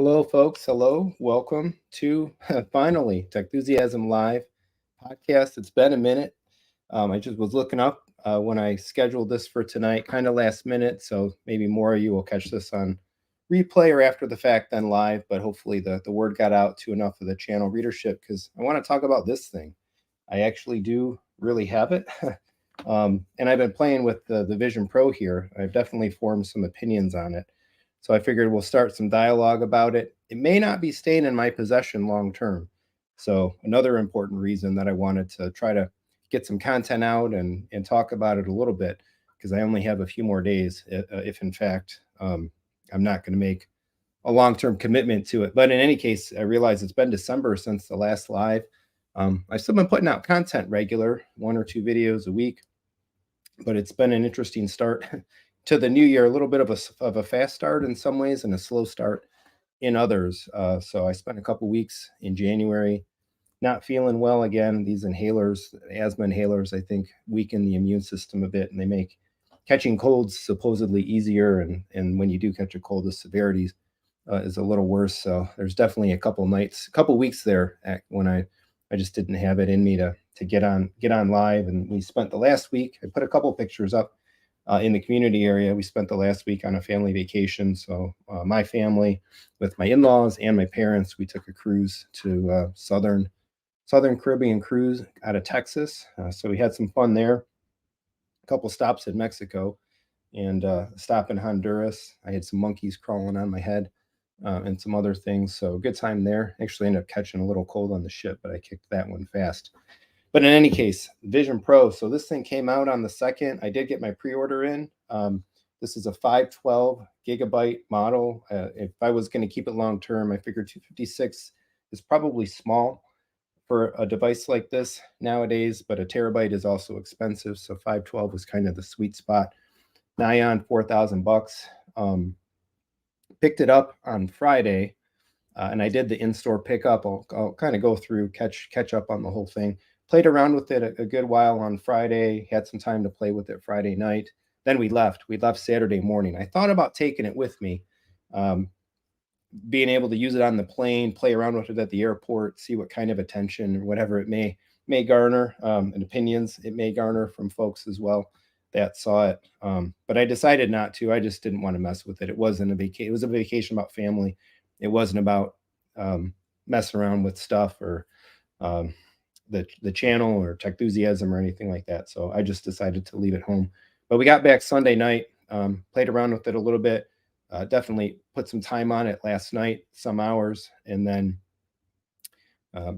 Hello, folks. Hello. Welcome to finally Techthusiasm Live podcast. It's been a minute. I just was looking up when I scheduled this for tonight, kind of last minute. So maybe more of you will catch this on replay or after the fact than live. But hopefully the word got out to enough of the channel readership because I want to talk about this thing. I actually do really have it. And I've been playing with the Vision Pro here. I've definitely formed some opinions on it. So I figured we'll start some dialogue about it. It may not be staying in my possession long term. So another important reason that I wanted to try to get some content out and talk about it a little bit, because I only have a few more days if in fact I'm not going to make a long-term commitment to it. But in any case, I realize it's been December since the last live. I've still been putting out content regular, 1 or 2 videos a week, but it's been an interesting start to the new year, a little bit of a fast start in some ways and a slow start in others. So I spent a couple weeks in January not feeling well again. These inhalers, asthma inhalers, I think weaken the immune system a bit, and they make catching colds supposedly easier. And when you do catch a cold, the severity is a little worse. So there's definitely a couple weeks there when I just didn't have it in me to get on live. And we spent the last week. I put a couple pictures up in the community area. We spent the last week on a family vacation. So my family, with my in-laws and my parents, we took a cruise to Southern Caribbean cruise out of Texas. So we had some fun there. A couple stops in Mexico and stop in Honduras. I had some monkeys crawling on my head and some other things. So good time there. Actually ended up catching a little cold on the ship, but I kicked that one fast. But in any case, Vision Pro. So this thing came out on the 2nd. I did get my pre-order in. This is a 512 gigabyte model. If I was going to keep it long term, I figured 256 is probably small for a device like this nowadays, but a terabyte is also expensive. So 512 was kind of the sweet spot. Nigh on $4,000. Picked it up on Friday, and I did the in-store pickup. I'll kind of go through, catch up on the whole thing. Played around with it a good while on Friday. Had some time to play with it Friday night. Then we left. We left Saturday morning. I thought about taking it with me, being able to use it on the plane, play around with it at the airport, see what kind of attention or whatever it may garner, and opinions it may garner from folks as well that saw it. But I decided not to. I just didn't want to mess with it. It wasn't a vacation. It was a vacation about family. It wasn't about messing around with stuff or the channel or Techthusiasm or anything like that. So I just decided to leave it home. But we got back Sunday night, played around with it a little bit. Definitely put some time on it last night, some hours, and then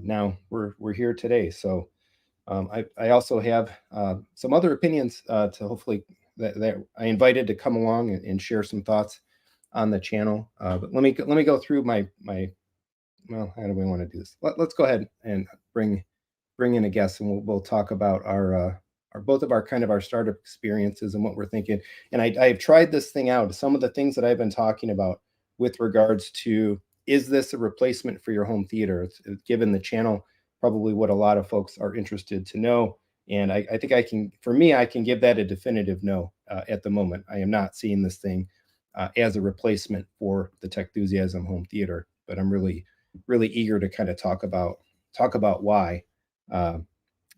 now we're here today. So I also have some other opinions to hopefully that I invited to come along and share some thoughts on the channel. But let me go through my well, how do we want to do this? Let's go ahead and bring in a guest, and we'll talk about our both of our kind of our startup experiences and what we're thinking. And I've tried this thing out. Some of the things that I've been talking about with regards to, is this a replacement for your home theater? It's given the channel probably what a lot of folks are interested to know. And I think I can give that a definitive no at the moment. I am not seeing this thing as a replacement for the Techthusiasm home theater, but I'm really eager to kind of talk about why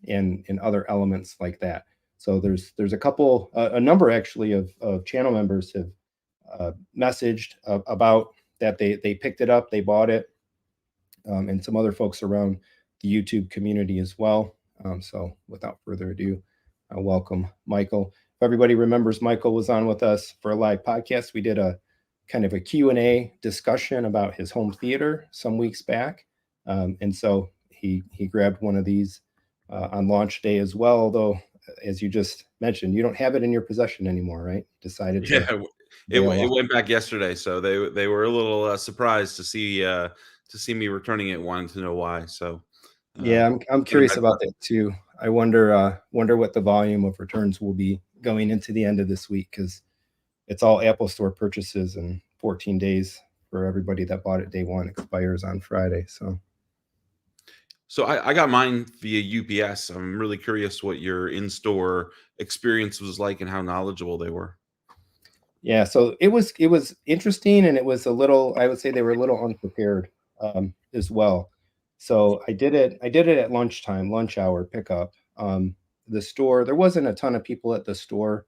and other elements like that. So there's a number actually of channel members have messaged about that they picked it up, they bought it, and some other folks around the YouTube community as well. So without further ado, I welcome Michael. If everybody remembers, Michael was on with us for a live podcast. We did a kind of a Q&A discussion about his home theater some weeks back. And so he grabbed one of these on launch day as well. Although, as you just mentioned, you don't have it in your possession anymore, right? Decided Yeah, to it bail it off. went back yesterday, so they were a little surprised to see me returning it, wanted to know why. So Yeah, I'm put 'em curious back. about that too. I wonder what the volume of returns will be going into the end of this week, because it's all Apple Store purchases, and 14 days for everybody that bought it day one expires on Friday. So So I got mine via UPS. I'm really curious what your in-store experience was like and how knowledgeable they were. Yeah, so it was interesting, and it was a little, I would say they were a little unprepared as well. So I did it at lunchtime, lunch hour pickup. The store, there wasn't a ton of people at the store.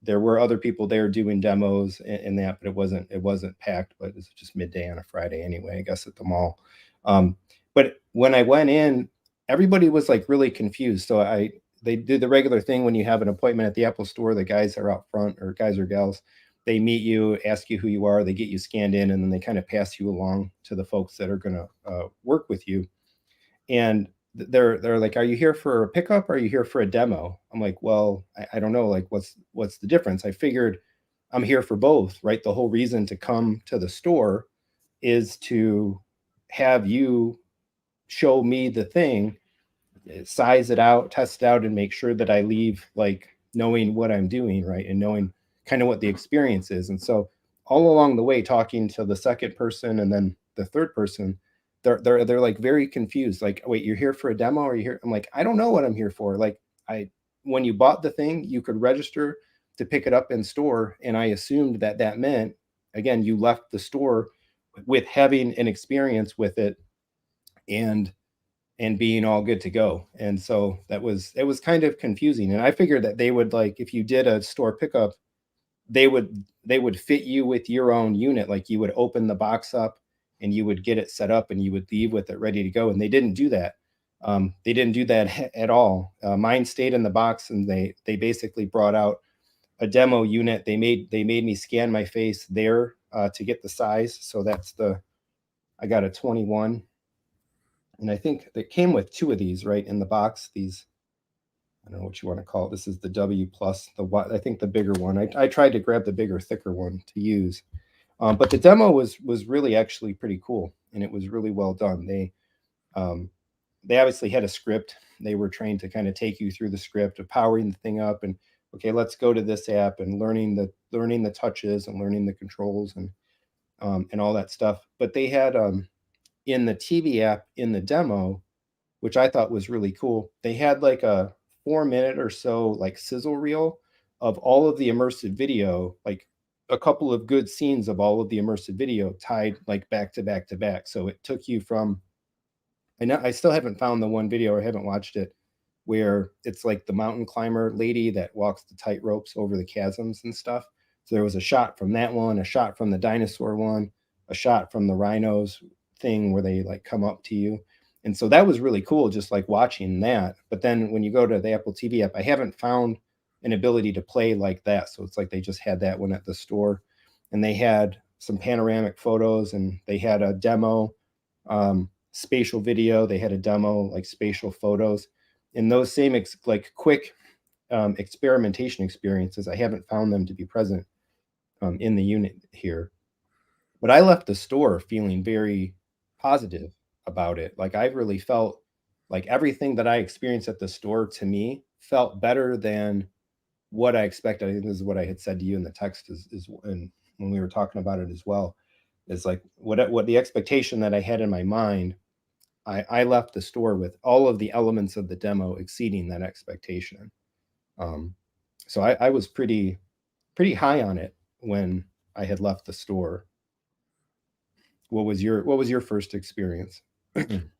There were other people there doing demos and that, but it wasn't packed. But it was just midday on a Friday anyway, I guess at the mall. Um, but when I went in, everybody was like really confused. So they did the regular thing when you have an appointment at the Apple store. The guys are out front, or guys or gals. They meet you, ask you who you are, they get you scanned in, and then they kind of pass you along to the folks that are going to work with you. And they're like, "Are you here for a pickup? Or are you here for a demo?" I'm like, "Well, I don't know. Like, what's the difference?" I figured I'm here for both, right? The whole reason to come to the store is to have you show me the thing, size it out, test it out, and make sure that I leave like knowing what I'm doing, right? And knowing kind of what the experience is. And so all along the way, talking to the second person and then the third person, they're like very confused. Like, wait, you're here for a demo? Or you here? I'm like, I don't know what I'm here for. Like, I when you bought the thing, you could register to pick it up in store, and I assumed that that meant, again, you left the store with having an experience with it, and being all good to go. And so it was kind of confusing. And I figured that they would, like, if you did a store pickup, they would fit you with your own unit. Like, you would open the box up and you would get it set up and you would leave with it ready to go. And they didn't do that. They didn't do that at all. Mine stayed in the box, and they basically brought out a demo unit. They made me scan my face there to get the size. So I got a 21, and I think that came with two of these right in the box. These, I don't know what you want to call it. This is the W plus, I think the bigger one. I tried to grab the bigger, thicker one to use, but the demo was really actually pretty cool, and it was really well done. Um, they obviously had a script. They were trained to kind of take you through the script of powering the thing up, and okay, let's go to this app, and learning the touches and learning the controls, and all that stuff. But they had, in the TV app, in the demo, which I thought was really cool. They had like a 4 minute or so like sizzle reel of all of the immersive video, like a couple of good scenes of all of the immersive video tied like back to back to back. So it took you from, I know I still haven't found the one video, or haven't watched it, where it's like the mountain climber lady that walks the tight ropes over the chasms and stuff. So there was a shot from that one, a shot from the dinosaur one, a shot from the rhinos thing where they like come up to you. And so that was really cool, just like watching that. But then when you go to the Apple TV app, I haven't found an ability to play like that. So it's like they just had that one at the store, and they had some panoramic photos, and they had a demo, spatial video. They had a demo like spatial photos, and those same like quick experimentation experiences. I haven't found them to be present in the unit here. But I left the store feeling very positive about it. Like, I really felt like everything that I experienced at the store, to me, felt better than what I expected. I think this is what I had said to you in the text, is and when we were talking about it as well, is like what the expectation that I had in my mind. I left the store with all of the elements of the demo exceeding that expectation. Um, so I was pretty high on it when I had left the store. What was your first experience?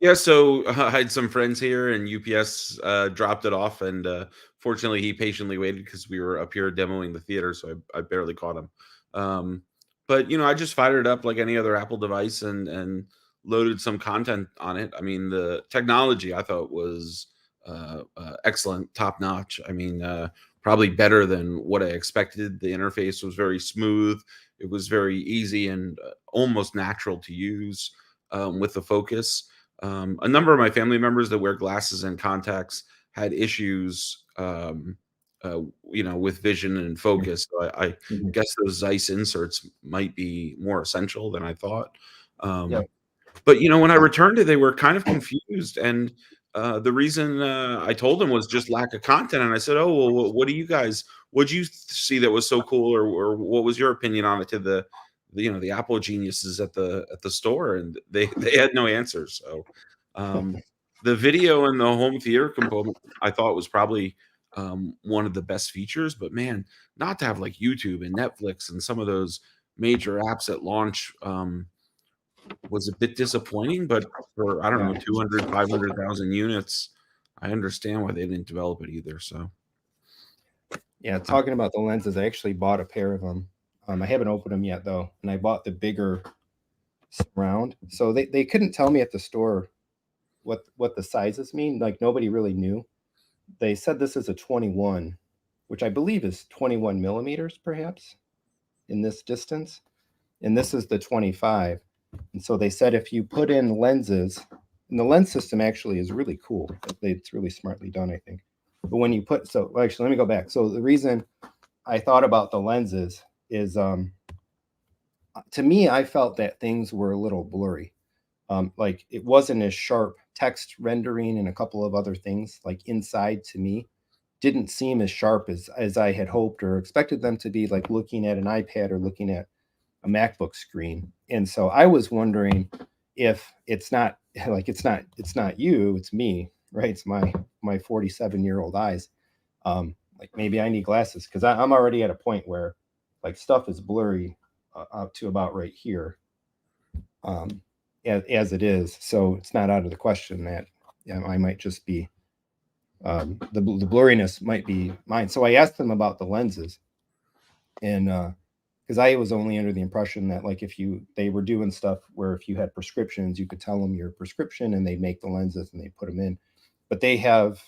Yeah, so I had some friends here, and UPS dropped it off, and fortunately, he patiently waited because we were up here demoing the theater, so I barely caught him. Um, but I just fired it up like any other Apple device, and loaded some content on it. I mean, the technology I thought was excellent, top notch. I mean, probably better than what I expected. The interface was very smooth. It was very easy and almost natural to use, with the focus. A number of my family members that wear glasses and contacts had issues, with vision and focus. So I Mhm. guess those Zeiss inserts might be more essential than I thought. Yep. But when I returned it, they were kind of confused, and the reason I told them was just lack of content. And I said, "Oh, well, what do you guys? What'd you see that was so cool, or what was your opinion on it?" To the Apple geniuses at the store, and they had no answers. So, um, the video and the home theater component I thought was probably one of the best features. But man, not to have like YouTube and Netflix and some of those major apps at launch was a bit disappointing. But for, I don't Yeah. know, 200, 500,000 units, I understand why they didn't develop it either. So Yeah, talking about the lenses, I actually bought a pair of them. I haven't opened them yet though, and I bought the bigger surround. So they couldn't tell me at the store what the sizes mean. Like nobody really knew. They said this is a 21, which I believe is 21 millimeters perhaps in this distance, and this is the 25. And so they said if you put in lenses, and the lens system actually is really cool. It's really smartly done, I think. But when you put, so actually, let me go back. So the reason I thought about the lenses is, to me, I felt that things were a little blurry. Like it wasn't as sharp. Text rendering and a couple of other things, like inside to me, didn't seem as sharp as I had hoped or expected them to be. Like looking at an iPad or looking at a MacBook screen. And so I was wondering if it's not like it's not you, it's me, right? It's my 47-year-old eyes. Like maybe I need glasses because I'm already at a point where like stuff is blurry up to about right here, um, as it is. So it's not out of the question that I might just be the blurriness might be mine. So I asked them about the lenses, and because I was only under the impression that like if they were doing stuff where if you had prescriptions, you could tell them your prescription and they'd make the lenses and they put them in, but they have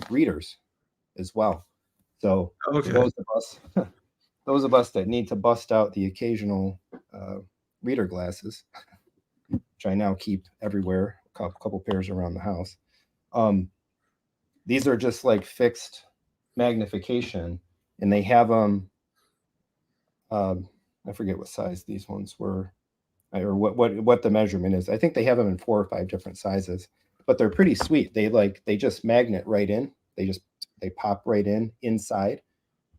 readers as well. So for okay. those of us that need to bust out the occasional uh, reader glasses, which I now keep everywhere, a couple pairs around the house. Um, these are just like fixed magnification, and they have them. I forget what size these ones were, or what the measurement is. I think they have them in 4 or 5 different sizes, but they're pretty sweet. They just magnet right in. They pop right in inside.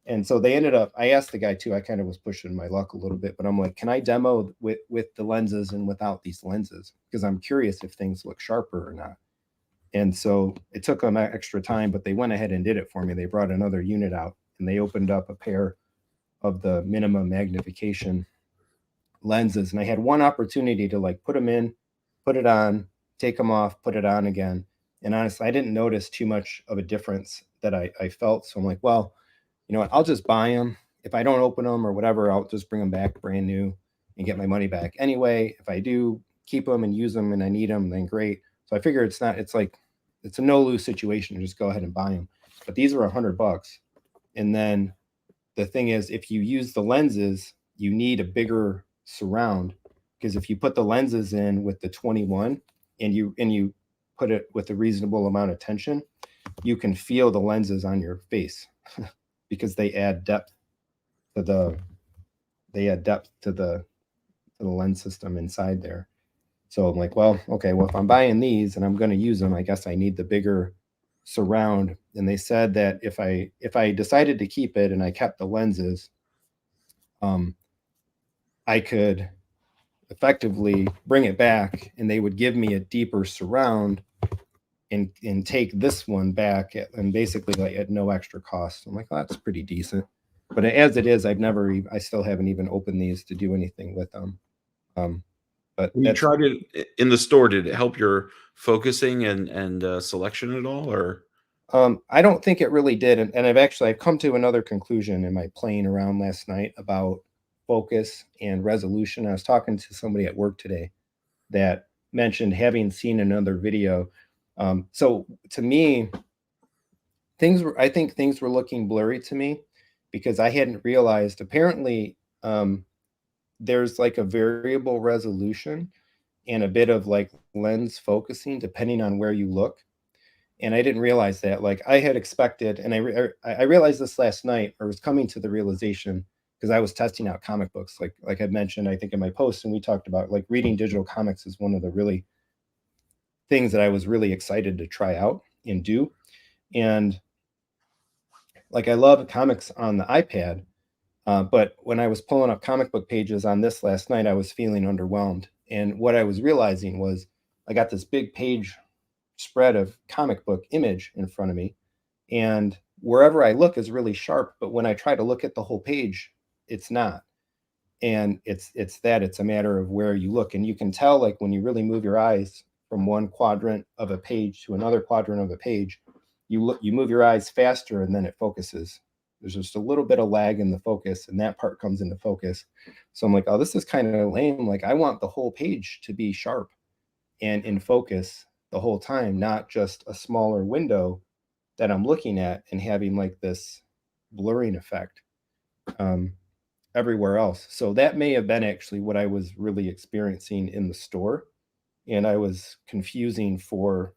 And so they ended up. I asked the guy too. I kind of was pushing my luck a little bit, but I'm like, can I demo with the lenses and without these lenses? Because I'm curious if things look sharper or not. And so it took them extra time, but they went ahead and did it for me. They brought another unit out and they opened up a pair of the minimum magnification lenses. And I had one opportunity to like put them in, put it on, take them off, put it on again. And honestly, I didn't notice too much of a difference that I felt. So I'm like, well, you know what? I'll just buy them. If I don't open them or whatever, I'll just bring them back brand new and get my money back. Anyway, if I do keep them and use them and I need them, then great. So I figure it's like, it's a no lose situation. Just go ahead and buy them. But these are $100. And then the thing is, if you use the lenses, you need a bigger surround because if you put the lenses in with the 21 and you put it with a reasonable amount of tension, you can feel the lenses on your face because to the they add depth to the lens system inside there. So I'm like, well, okay, well if I'm buying these and I'm going to use them, I guess I need the bigger surround. And they said that if I decided to keep it and I kept the lenses, um, I could effectively bring it back and they would give me a deeper surround and take this one back and basically like at no extra cost. I'm like, well, that's pretty decent. But as it is, I still haven't even opened these to do anything with them. Um, but When you that's tried it in the store, did it help your focusing and selection at all, or I don't think it really did, and I've come to another conclusion in my playing around last night about focus and resolution. I was talking to somebody at work today that mentioned having seen another video. So to me, I think things were looking blurry to me because I hadn't realized apparently there's like a variable resolution and a bit of like lens focusing depending on where you look. And I didn't realize that. Like I had expected, and I realized this last night, or was coming to the realization because I was testing out comic books, like I mentioned, I think in my post, and we talked about like reading digital comics is one of the really things that I was really excited to try out and do. And like I love comics on the iPad, but when I was pulling up comic book pages on this last night, I was feeling underwhelmed. And what I was realizing was I got this big page spread of comic book image in front of me. And wherever I look is really sharp, but when I try to look at the whole page, it's not. And it's a matter of where you look, and you can tell, like, when you really move your eyes from one quadrant of a page to another quadrant of a page, you move your eyes faster, and then it focuses. There's just a little bit of lag in the focus, and that part comes into focus. So I'm like, oh, this is kind of lame. Like, I want the whole page to be sharp and in focus the whole time, not just a smaller window that I'm looking at and having like this blurring effect um, everywhere else. So that may have been actually what I was really experiencing in the store. And I was confusing for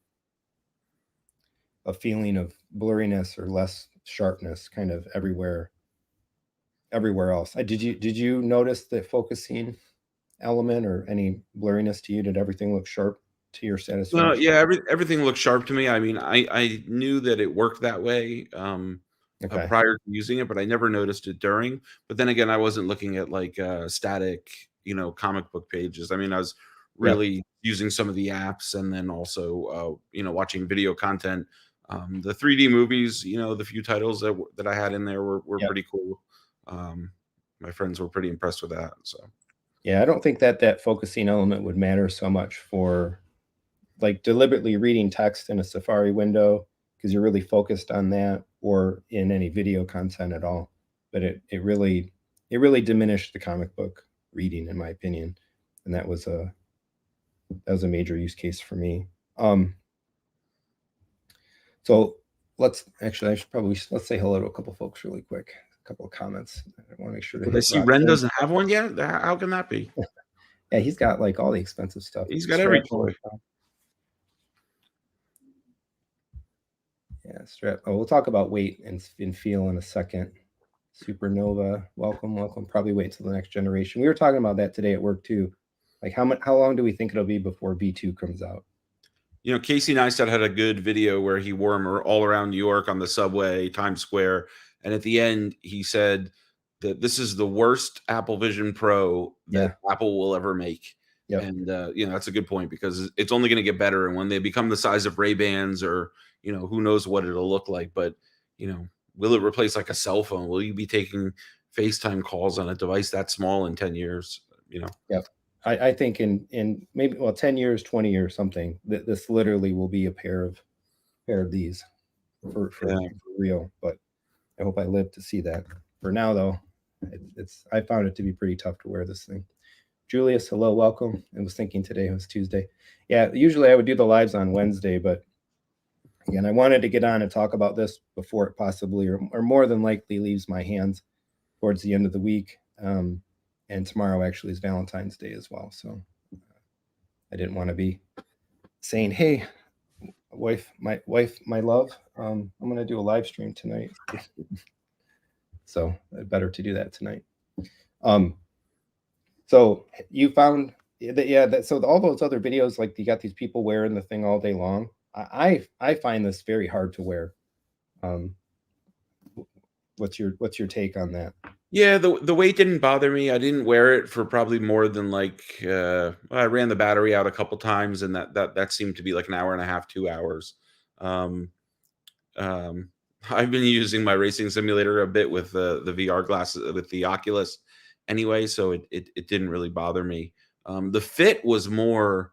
a feeling of blurriness or less sharpness kind of everywhere else. Did you notice the focusing element or any blurriness to you? Did everything look sharp to your No, satisfaction? yeah, everything looked sharp to me. I mean, I knew that it worked that way, Okay. prior to using it, but I never noticed it during. But then again, I wasn't looking at like static, comic book pages. I mean, I was Yep. really using some of the apps, and then also, watching video content. The 3D movies, the few titles that I had in there were Yep. pretty cool. My friends were pretty impressed with that. So Yeah, I don't think that focusing element would matter so much for like deliberately reading text in a Safari window because you're really focused on that, or in any video content at all. But it really diminished the comic book reading, in my opinion, and that was a major use case for me. Um, so let's say hello to a couple folks really quick. A couple of comments. I want to make sure to but I hit see Ren Roxanne. doesn't have one yet. How can that be? Yeah, he's got like all the expensive stuff. He's got every Strap. toy. Yeah, strap. Oh, we'll talk about weight and feel in a second. Supernova, welcome. Probably wait until the next generation. We were talking about that today at work too. Like how long do we think it'll be before V2 comes out? Casey Neistat had a good video where he wore them all around New York on the subway, Times Square, and at the end he said that this is the worst Apple Vision Pro that Yeah. Apple will ever make. Yep. And that's a good point, because it's only going to get better, and when they become the size of Ray-Bans, or who knows what it'll look like. But will it replace like a cell phone? Will you be taking FaceTime calls on a device that small in 10 years? Yep. I think in maybe 10 years, 20 years, something, this literally will be a pair of these for Yeah. real. But I hope I live to see that. For now though, I found it to be pretty tough to wear this thing. Julius, hello, welcome. I was thinking today was Tuesday. Yeah, usually I would do the lives on Wednesday, but again, I wanted to get on and talk about this before it possibly, or more than likely, leaves my hands towards the end of the week. And tomorrow actually is Valentine's Day as well. So I didn't want to be saying, "Hey, my love, I'm going to do a live stream tonight." So better to do that tonight. Um, so you found that, yeah. So all those other videos, like you got these people wearing the thing all day long. I find this very hard to wear. Um, what's your take on that? Yeah, the weight didn't bother me. I didn't wear it for probably more than like, I ran the battery out a couple times, and that seemed to be like an hour and a half, 2 hours. Um, um, I've been using my racing simulator a bit with the VR glasses, with the Oculus anyway, so it didn't really bother me. The fit was more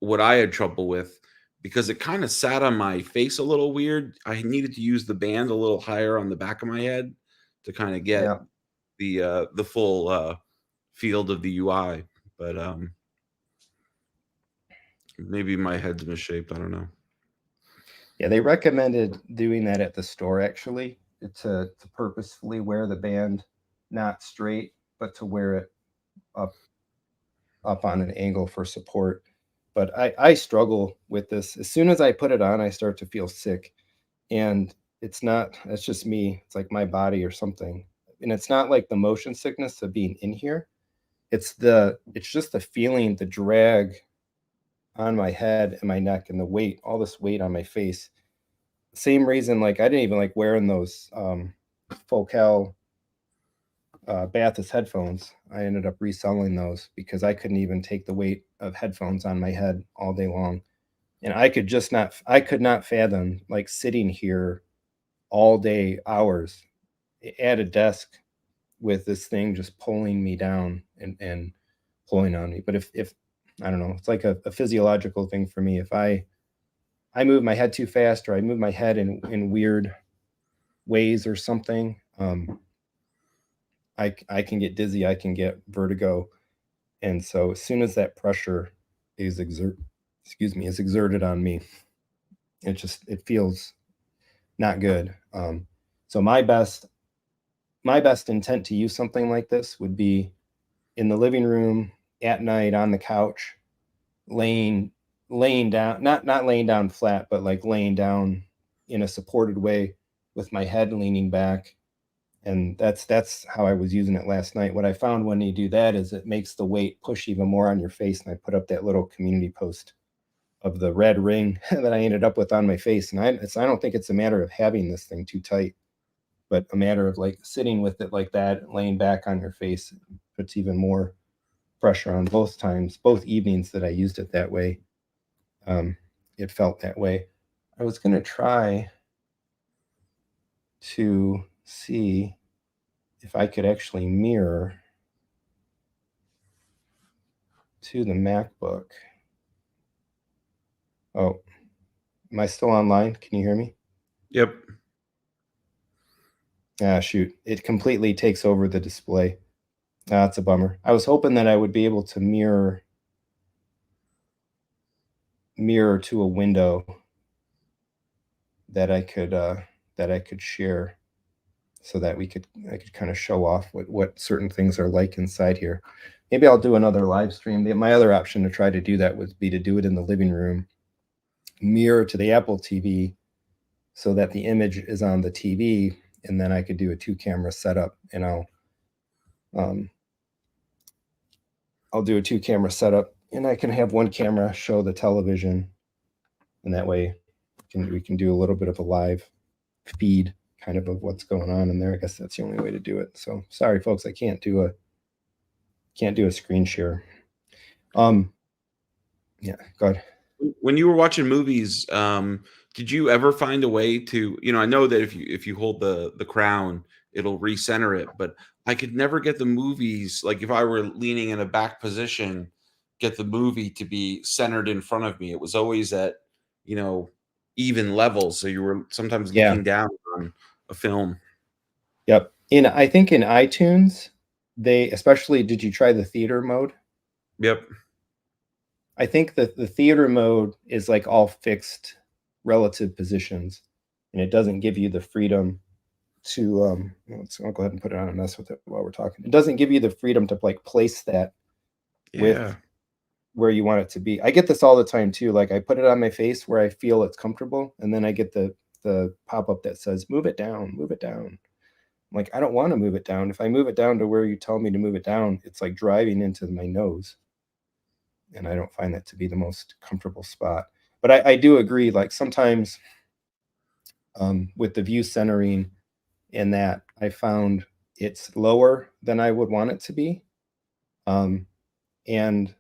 what I had trouble with, because it kind of sat on my face a little weird. I needed to use the band a little higher on the back of my head to kind of get Yeah, the full field of the UI. But maybe my head's misshaped. I don't know. yeah. They recommended doing that at the store actually, to purposefully wear the band not straight, but to wear it up up on an angle for support. But I struggle with this. As soon as I put it on, I start to feel sick, and it's just me. It's like my body or something, and it's not like the motion sickness of being in here. It's just the feeling, the drag on my head and my neck, and the weight, all this weight on my face. Same reason, like I didn't even like wearing those Focal Bathist headphones. I ended up reselling those because I couldn't even take the weight of headphones on my head all day long, and I could not fathom like sitting here all day hours at a desk with this thing just pulling me down and pulling on me. But if I don't know, it's like a physiological thing for me. If I move my head too fast, or I move my head in weird ways or something, I can get dizzy, I can get vertigo. And so as soon as that pressure is is exerted on me, it feels not good. So my best intent to use something like this would be in the living room at night on the couch, laying laying down, not laying down flat, but like laying down in a supported way with my head leaning back. And that's how I was using it last night. What I found when you do that is it makes the weight push even more on your face. And I put up that little community post of the red ring that I ended up with on my face. And I don't think it's a matter of having this thing too tight, but a matter of like sitting with it like that, laying back on your face, puts even more pressure on both evenings that I used it that way. Um, it felt that way. I was going to try to see if I could actually mirror to the MacBook. Oh, am I still online? Can you hear me? Yep. Ah, shoot. It completely takes over the display. That's a bummer. I was hoping that I would be able to mirror to a window that I could share, so that I could kind of show off what certain things are like inside here. Maybe I'll do another live stream. My other option to try to do that would be to do it in the living room, mirror to the Apple TV, so that the image is on the TV, and then I could do a 2-camera setup, and um, I'll do a 2-camera setup, and I can have one camera show the television, and that way we can do a little bit of a live feed kind of what's going on in there. I guess that's the only way to do it. So sorry, folks, I can't do a screen share. Um, yeah, go ahead. When you were watching movies, did you ever find a way to, I know that if you hold the crown, it'll recenter it, but I could never get the movies, like if I were leaning in a back position, get the movie to be centered in front of me. It was always at, you know, even levels. So you were sometimes Yeah, looking down on a film. yep. I think in iTunes, they especially, did you try the theater mode? Yep. I think that the theater mode is like all fixed relative positions, and it doesn't give you the freedom to I'll go ahead and put it on and mess with it while we're talking. It doesn't give you the freedom to like place that with Yeah. where you want it to be. I get this all the time too. Like I put it on my face where I feel it's comfortable, and then I get the pop up that says move it down, move it down. I'm like, I don't want to move it down. If I move it down to where you tell me to move it down, it's like driving into my nose, and I don't find that to be the most comfortable spot. But I do agree. Like sometimes with the view centering in that, I found it's lower than I would want it to be. And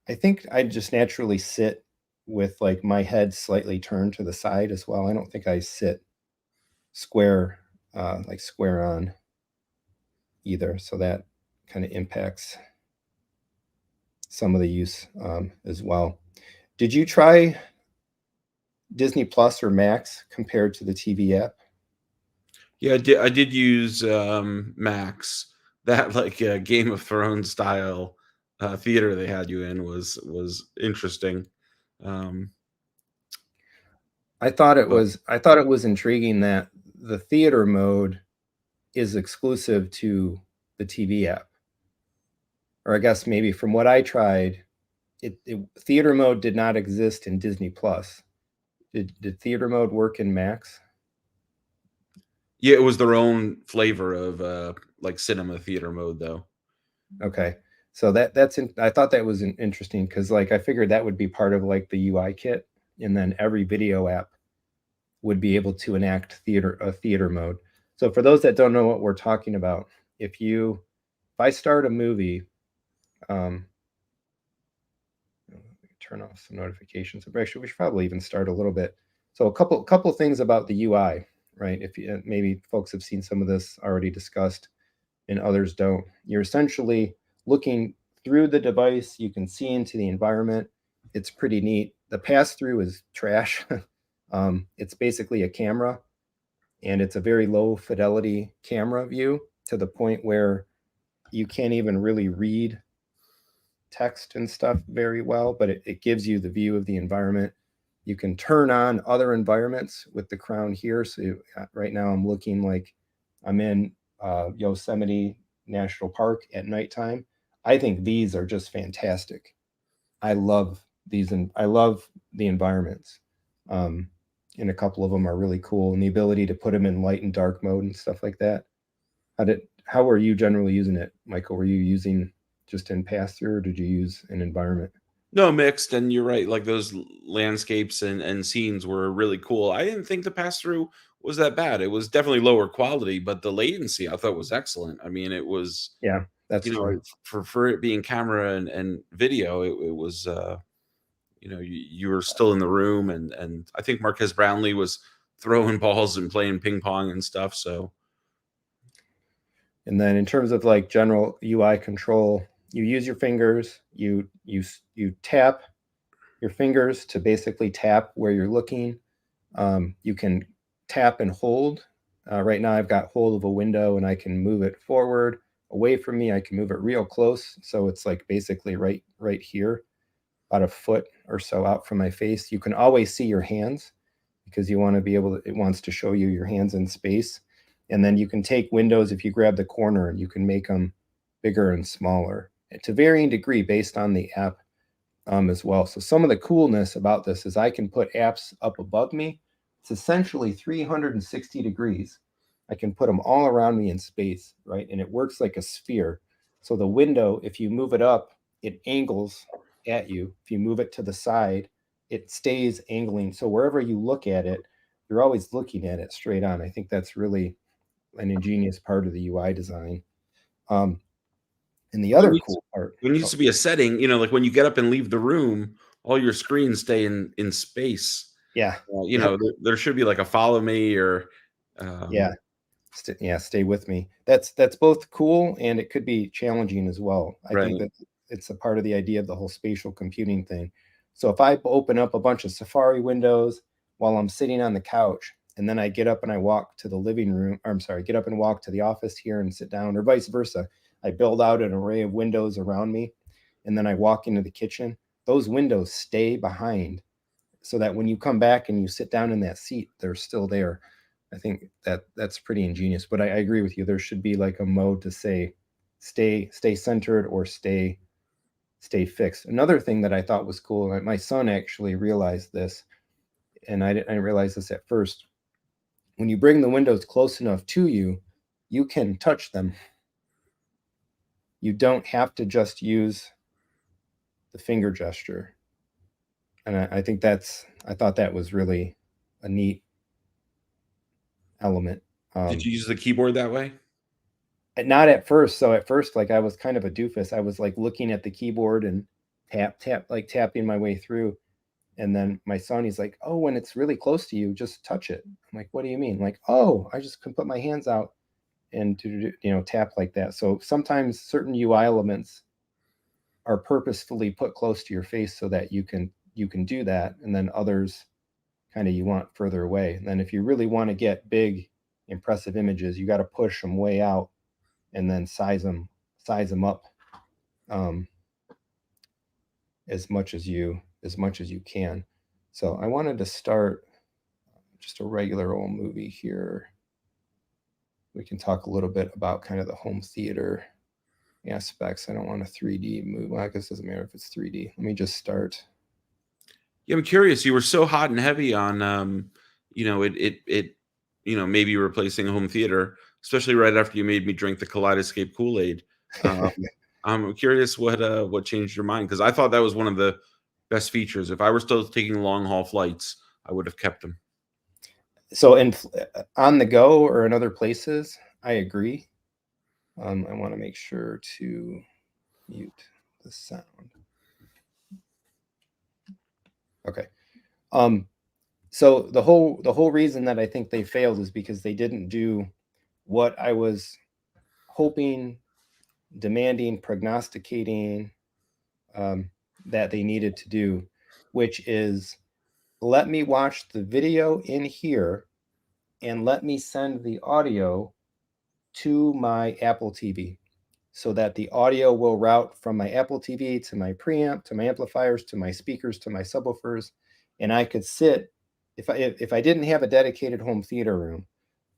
I think I just naturally sit with like my head slightly turned to the side as well. I don't think I sit square, like square on either. So that kind of impacts some of the use as well. Did you try Disney Plus or Max compared to the TV app? Yeah, I did use Max. That like Game of Thrones style theater they had you in was interesting. Um, but I thought it was intriguing that the theater mode is exclusive to the TV app. Or I guess maybe from what I tried, theater mode did not exist in Disney Plus. Did theater mode work in Max? yeah, it was their own flavor of like cinema theater mode though. Okay. So I thought that was interesting because like I figured that would be part of like the UI kit, and then every video app would be able to enact theater mode. So for those that don't know what we're talking about, if I start a movie, um, turn off some notifications. Actually, we should probably even start a little bit. So a couple things about the UI, right? If you, maybe folks have seen some of this already discussed and others don't. You're essentially looking through the device. You can see into the environment. It's pretty neat. The pass through is trash. It's basically a camera, and it's a very low fidelity camera view to the point where you can't even really read text and stuff very well, but it gives you the view of the environment. You can turn on other environments with the crown here. So right now I'm looking like I'm in Yosemite National Park at nighttime. I think these are just fantastic. I love these, and I love the environments. Um, and a couple of them are really cool, and the ability to put them in light and dark mode and stuff like that. How are you generally using it, Michael? Were you using just in pass through, or did you use an environment? No, mixed, and you're right. Like those landscapes and scenes were really cool. I didn't think the pass through was that bad. It was definitely lower quality, but the latency I thought was excellent. I mean, it was, Yeah, that's you know, true. for it being camera and video, it was, you were still in the room, and I think Marquez Brownlee was throwing balls and playing ping pong and stuff. So And then in terms of like general UI control, you use your fingers. You tap your fingers to basically tap where you're looking. You can tap and hold. Right now, I've got hold of a window and I can move it forward, away from me. I can move it real close, so it's like basically right here, about a foot or so out from my face. You can always see your hands because you want to be able to. It wants to show you your hands in space, and then you can take windows if you grab the corner and you can make them bigger and smaller to varying degree based on the app as well. So some of the coolness about this is I can put apps up above me. It's essentially 360 degrees. I can put them all around me in space, right? And it works like a sphere. So the window, if you move it up, it angles at you. If you move it to the side, it stays angling. So wherever you look at it, you're always looking at it straight on. I think that's really an ingenious part of the UI design. Um, and the there other needs cool part, there needs oh, to be a setting, like when you get up and leave the room, all your screens stay in space. yeah, yep, There should be like a follow me or, yeah. um, Yeah, stay with me. That's both cool and it could be challenging as well. I think right. that it's a part of the idea of the whole spatial computing thing. So if I open up a bunch of Safari windows while I'm sitting on the couch, and then I get up and I walk to the living room, or I'm sorry, get up and walk to the office here and sit down, or vice versa. I build out an array of windows around me, and then I walk into the kitchen. Those windows stay behind so that when you come back and you sit down in that seat, they're still there. I think that's pretty ingenious. But I agree with you. There should be like a mode to say stay centered or stay fixed. Another thing that I thought was cool, my son actually realized this, and I didn't realize this at first. When you bring the windows close enough to you, you can touch them. You don't have to just use the finger gesture. And I think I thought that was really a neat element. Did Um, you use the keyboard that way? Not at first. So at first, like I was kind of a doofus. I was like looking at the keyboard and tap, like tapping my way through. And then my son, he's like, "Oh, when it's really close to you, just touch it." I'm like, "What do you mean?" Like, "Oh, I just can put my hands out and tap like that." So sometimes certain UI elements are purposefully put close to your face so that you can do that, and then others kind of you want further away. And then if you really want to get big, impressive images, you got to push them way out and then size them up um, as much as you can. So I wanted to start just a regular old movie here. We can talk a little bit about kind of the home theater aspects. I don't want a 3D movie. Well, I guess it doesn't matter if it's 3D. Let me just start. Yeah, I'm curious. You were so hot and heavy on, maybe replacing a home theater, especially right after you made me drink the Kaleidoscape Kool-Aid. Um, I'm curious what changed your mind, because I thought that was one of the best features. If I were still taking long haul flights, I would have kept them. So on the go or in other places, I agree. I want to make sure to mute the sound. Okay. Um, So the whole reason that I think they failed is because they didn't do what I was hoping, demanding, prognosticating, um, that they needed to do, which is let me watch the video in here and let me send the audio to my Apple TV so that the audio will route from my Apple TV to my preamp, to my amplifiers, to my speakers, to my subwoofers, and I could sit if I didn't have a dedicated home theater room,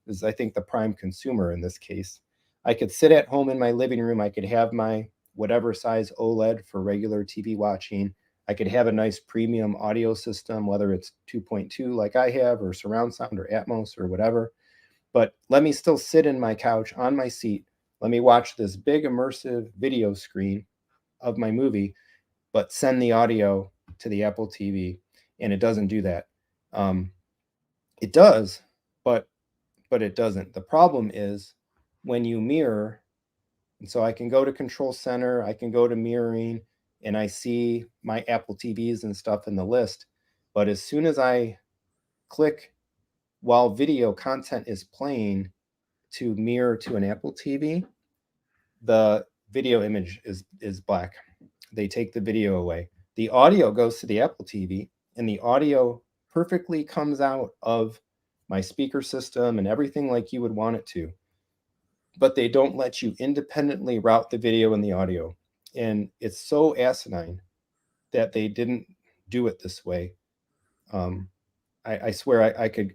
is I think the prime consumer in this case. I could sit at home in my living room. I could have my whatever size OLED for regular TV watching. I could have a nice premium audio system, whether it's 2.2 like I have, or surround sound, or Atmos, or whatever. But let me still sit in my couch on my seat. Let me watch this big immersive video screen of my movie, but send the audio to the Apple TV. And it doesn't do that. Um, it does, but it doesn't. The problem is when you mirror, and so I can go to Control Center, I can go to mirroring, and I see my Apple TVs and stuff in the list. But as soon as I click while video content is playing to mirror to an Apple TV, the video image is black. They take the video away. The audio goes to the Apple TV, and the audio perfectly comes out of my speaker system and everything like you would want it to. But they don't let you independently route the video and the audio. And it's so asinine that they didn't do it this way. Um, I swear I could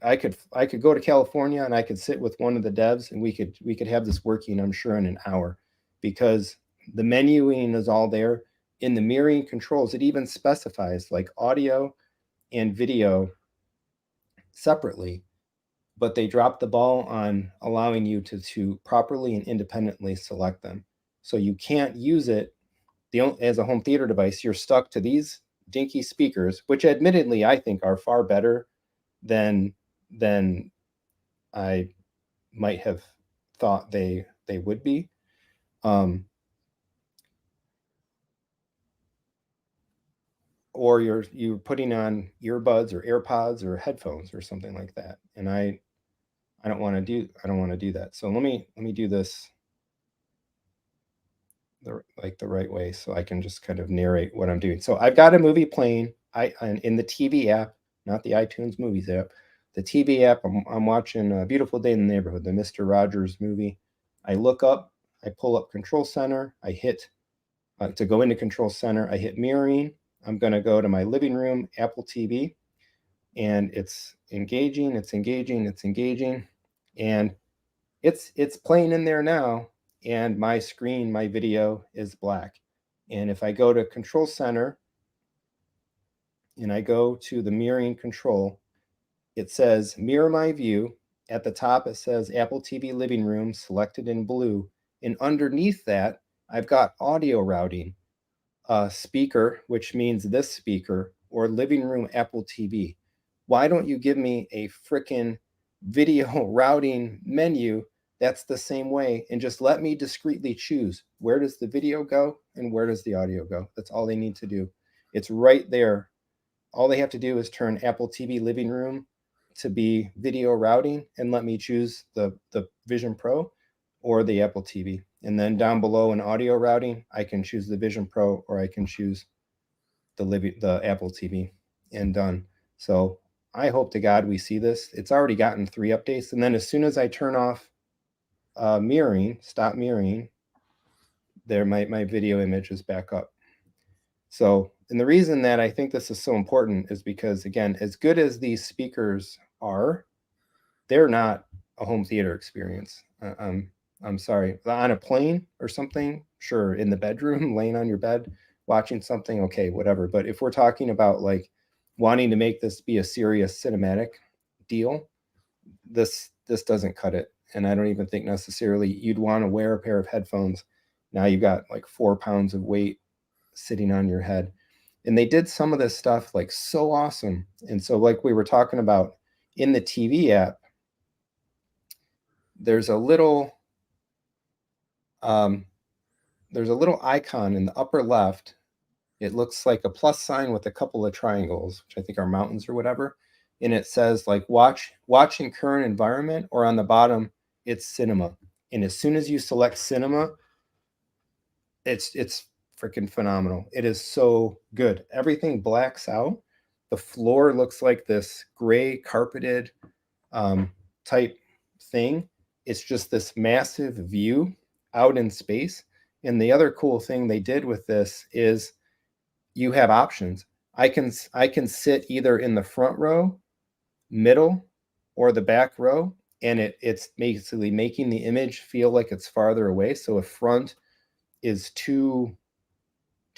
go to California and I could sit with one of the devs and we could have this working, I'm sure, in an hour, because the menuing is all there. In the mirroring controls, it even specifies like audio and video separately, but they dropped the ball on allowing you to properly and independently select them. So you can't use it as a home theater device. You're stuck to these dinky speakers, which admittedly I think are far better than than I might have thought they would be. Um, or you're putting on earbuds or AirPods or headphones or something like that, and I don't want to do that. So let me do this the right way so I can just kind of narrate what I'm doing. So I've got a movie playing in the TV app, not the iTunes Movies app. The TV app, I'm watching A Beautiful Day in the Neighborhood, the Mr. Rogers movie. I look up, I pull up Control Center, I hit to go into Control Center, I hit mirroring. I'm going to go to my living room Apple TV, and it's engaging, it's engaging, it's engaging, and it's playing in there now, and my screen, my video is black. And if I go to Control Center and I go to the mirroring control, it says mirror my view. At the top, it says Apple TV living room selected in blue. And underneath that, I've got audio routing, speaker, which means this speaker, or living room Apple TV. Why don't you give me a frickin' video routing menu that's the same way, and just let me discreetly choose where does the video go and where does the audio go? That's all they need to do. It's right there. All they have to do is turn Apple TV living room to be video routing and let me choose the Vision Pro or the Apple TV. And then down below in audio routing, I can choose the Vision Pro or I can choose the Apple TV, and done. So I hope to God we see this. It's already gotten 3 updates, and then as soon as I turn off mirroring, stop mirroring, there my video image is back up. So, and the reason that I think this is so important is because, again, as good as these speakers are, they're not a home theater experience. I'm sorry. On a plane or something, sure. In the bedroom, laying on your bed, watching something, okay, whatever. But if we're talking about like wanting to make this be a serious cinematic deal, this doesn't cut it. And I don't even think necessarily you'd want to wear a pair of headphones. Now you've got like 4 pounds of weight sitting on your head. And they did some of this stuff like so awesome. And so, like we were talking about in the TV app, there's a little um, icon in the upper left. It looks like a plus sign with a couple of triangles, which I think are mountains or whatever. and it says like watch in current environment, or on the bottom it's cinema. And as soon as you select cinema, it's freaking phenomenal. It is so good. Everything blacks out. The floor looks like this gray carpeted um, type thing. It's just this massive view out in space. And the other cool thing they did with this is you have options. I can sit either in the front row, middle, or the back row, and it's basically making the image feel like it's farther away. So if front is too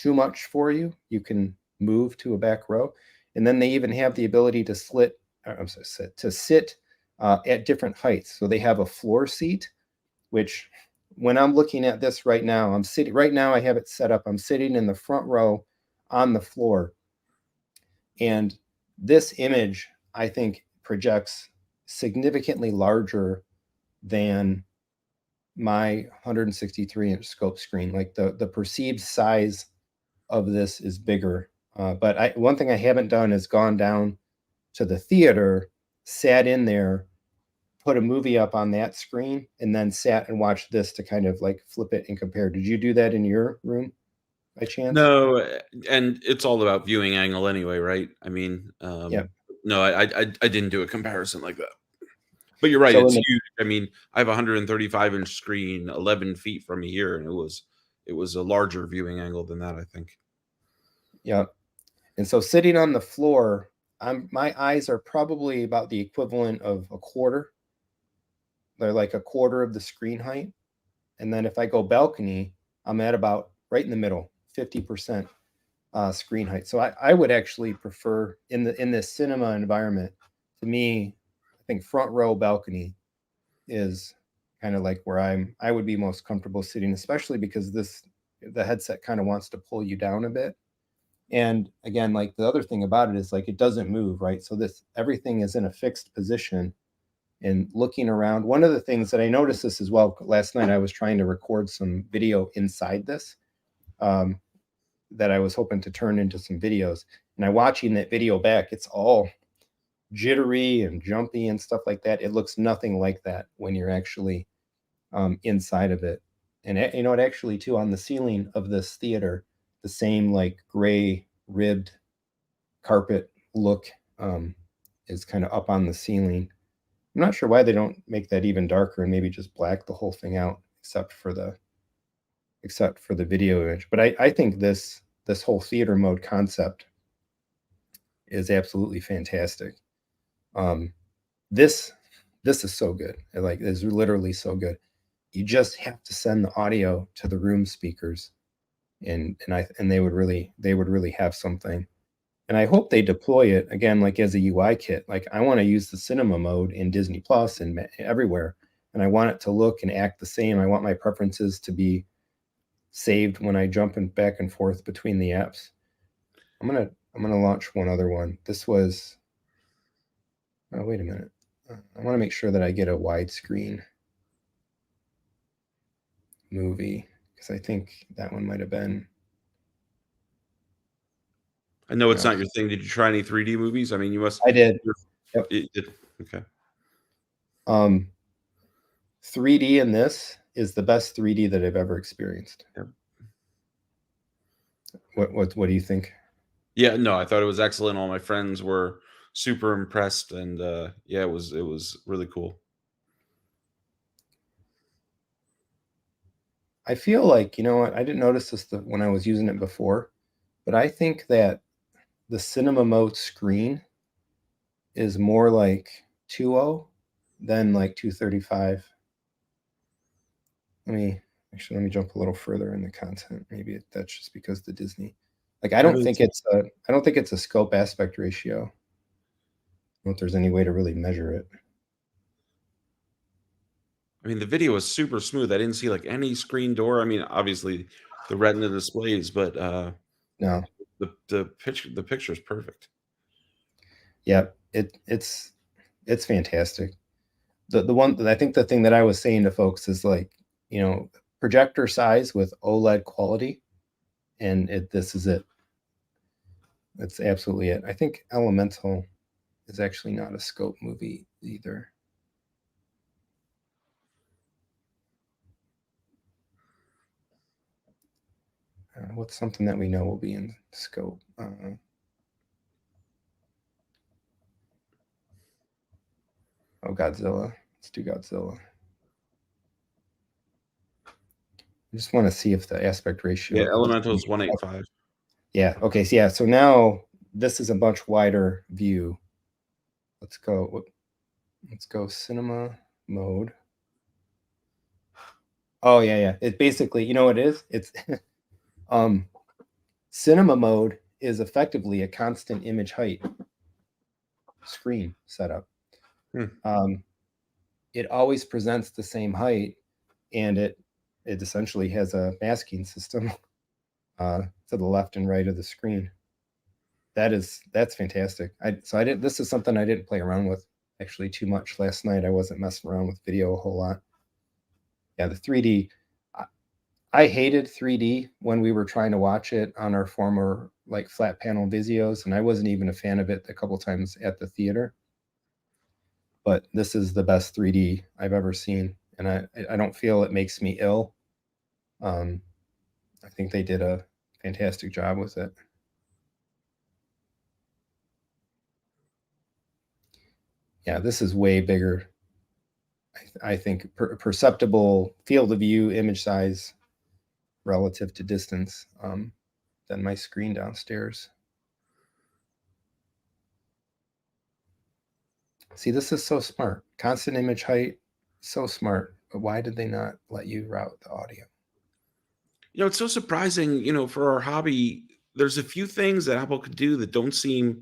much for you, you can move to a back row. And then they even have the ability to sit at different heights. So they have a floor seat, which when I'm looking at this right now, I have it set up. I'm sitting in the front row on the floor. And this image, I think, projects significantly larger than my 163-inch scope screen. Like the perceived size of this is bigger. But one thing I haven't done is gone down to the theater, sat in there, put a movie up on that screen, and then sat and watched this to kind of like flip it and compare. Did you do that in your room by chance? No, and it's all about viewing angle anyway, right? I mean, Yeah. no, I didn't do a comparison like that. But you're right, So in it's the huge. I mean, I have a 135-inch screen 11 feet from me here, and it was a larger viewing angle than that, I think. yeah, and so sitting on the floor, my eyes are probably about the equivalent of a quarter. They're like a quarter of the screen height. And then if I go balcony, I'm at about right in the middle, 50% screen height. So I would actually prefer in this cinema environment. To me, I think front row balcony is kind of like where I would be most comfortable sitting, especially because the headset kind of wants to pull you down a bit. And again, like the other thing about it is like it doesn't move, right? So this everything is in a fixed position. And looking around, one of the things that I noticed this as well last night, I was trying to record some video inside this, um, that I was hoping to turn into some videos. And I watching that video back, it's all jittery and jumpy and stuff like that. It looks nothing like that when you're actually inside of it. And you know, it actually too on the ceiling of this theater, the same like gray ribbed carpet look is kind of up on the ceiling. I'm not sure why they don't make that even darker and maybe just black the whole thing out, except for the video image. But I think this whole theater mode concept is absolutely fantastic. Um, this this is so good. It like is literally so good. You just have to send the audio to the room speakers, and they would really have something. And I hope they deploy it again, like as a UI kit. Like I want to use the cinema mode in Disney Plus and everywhere, and I want it to look and act the same. I want my preferences to be saved when I jump back and forth between the apps. I'm gonna launch one other one. This was. Oh, wait a minute. I want to make sure that I get a widescreen movie because I think that one might have been. I know it's No, not your thing. Did you try any 3D movies? I mean, you must. I did. You're, Yep. it did. Okay. Um, 3D in this is the best 3D that I've ever experienced. Yep. What do you think? Yeah, no, I thought it was excellent. All my friends were super impressed, and yeah, it was really cool. I feel like, you know what, I didn't notice this when I was using it before, but I think that the cinema mode screen is more like 2.0 than like 235. Let me jump a little further in the content. Maybe that's just because the Disney. Like I I don't mean, think it's a scope aspect ratio. I don't know if there's any way to really measure it. the video was super smooth. I didn't see like any screen door. I mean, obviously the Retina displays, but No. the picture is perfect. Yeah, it's fantastic. The one I think the thing that I was saying to folks is like, you know, projector size with OLED quality, and this is it. That's absolutely it. I think Elemental is actually not a scope movie either. What's something that we know will be in scope? Oh, Godzilla. Let's do Godzilla. I just want to see if the aspect ratio. Yeah, Elemental is 185. Yeah. Okay. So yeah. So now this is a much wider view. Let's go. Let's go cinema mode. Oh yeah. It basically, you know what it is? It's cinema mode is effectively a constant image height screen setup. It always presents the same height, and it essentially has a masking system to the left and right of the screen. That's fantastic. This is something I didn't play around with actually too much last night. I wasn't messing around with video a whole lot. Yeah, the 3D. I hated 3D when we were trying to watch it on our former like flat panel Visios, and I wasn't even a fan of it a couple times at the theater. But this is the best 3D I've ever seen, and I don't feel it makes me ill. I think they did a fantastic job with it. Yeah, this is way bigger. I think perceptible field of view, image size relative to distance than my screen downstairs. See, this is so smart. Constant image height, so smart. But why did they not let you route the audio? You know, it's so surprising, for our hobby, there's a few things that Apple could do that don't seem,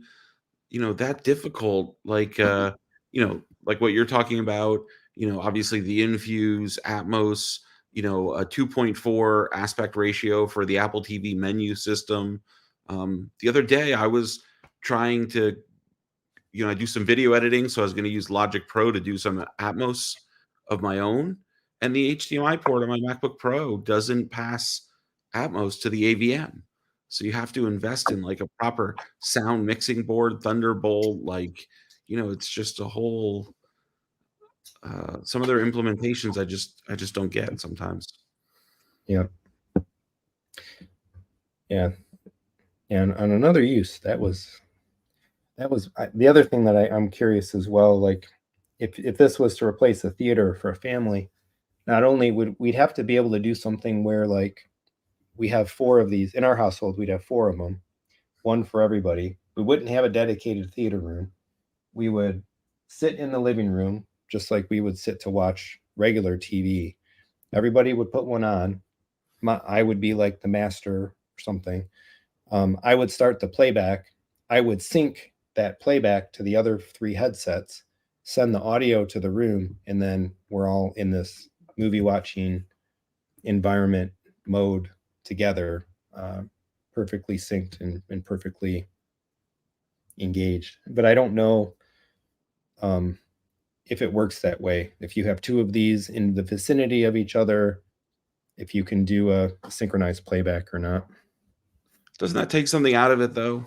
that difficult. Like, like what you're talking about, obviously the Infuse, Atmos, a 2.4 aspect ratio for the Apple TV menu system. The other day I was trying to, do some video editing. So I was going to use Logic Pro to do some Atmos of my own. And the HDMI port on my MacBook Pro doesn't pass Atmos to the AVM. So you have to invest in like a proper sound mixing board, Thunderbolt, it's just a whole some of their implementations I just don't get sometimes. Yeah. Yeah. And on another use, that was the other thing that I'm curious as well. Like, if this was to replace a theater for a family, not only would we'd have to be able to do something where like we have 4 of these in our household, we'd have 4 of them, one for everybody. We wouldn't have a dedicated theater room. We would sit in the living room just like we would sit to watch regular TV. Everybody would put one on. I would be like the master or something. I would start the playback. I would sync that playback to the other 3 headsets, send the audio to the room, and then we're all in this movie watching environment mode together, perfectly synced and perfectly engaged. But I don't know if it works that way. If you have 2 of these in the vicinity of each other, if you can do a synchronized playback or not. Doesn't that take something out of it though?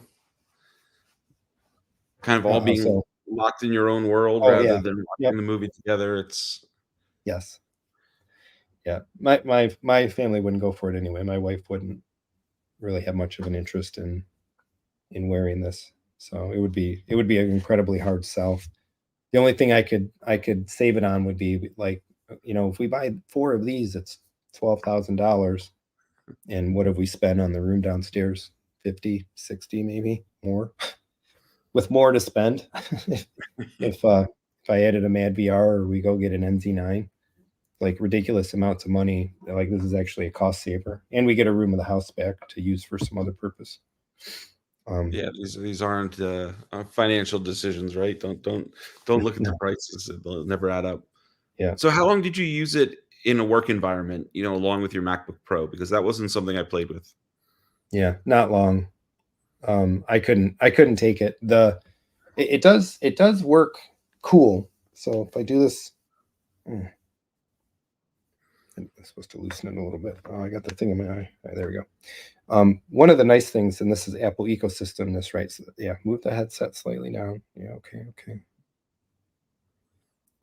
Kind of all being So, locked in your own world oh rather yeah, than yep, watching the movie together. It's yes, yeah. My family wouldn't go for it anyway. My wife wouldn't really have much of an interest in wearing this, so it would be an incredibly hard sell. The only thing I could save it on would be like, if we buy 4 of these, it's $12,000, and what have we spent on the room downstairs? 50, 60, maybe more. With more to spend, if I added a Mad VR or we go get an NZ9, like ridiculous amounts of money. Like, this is actually a cost saver, and we get a room of the house back to use for some other purpose. yeah, these aren't financial decisions, right? Don't look at the No, prices; they'll never add up. yeah, So, how long did you use it in a work environment? Along with your MacBook Pro, because that wasn't something I played with. yeah, not long. I couldn't take it. It does work cool. So if I do this, I'm supposed to loosen it a little bit. Oh, I got the thing in my eye. All right, there we go. One of the nice things, and this is Apple ecosystem, this right? So, yeah, move the headset slightly down. Yeah, okay.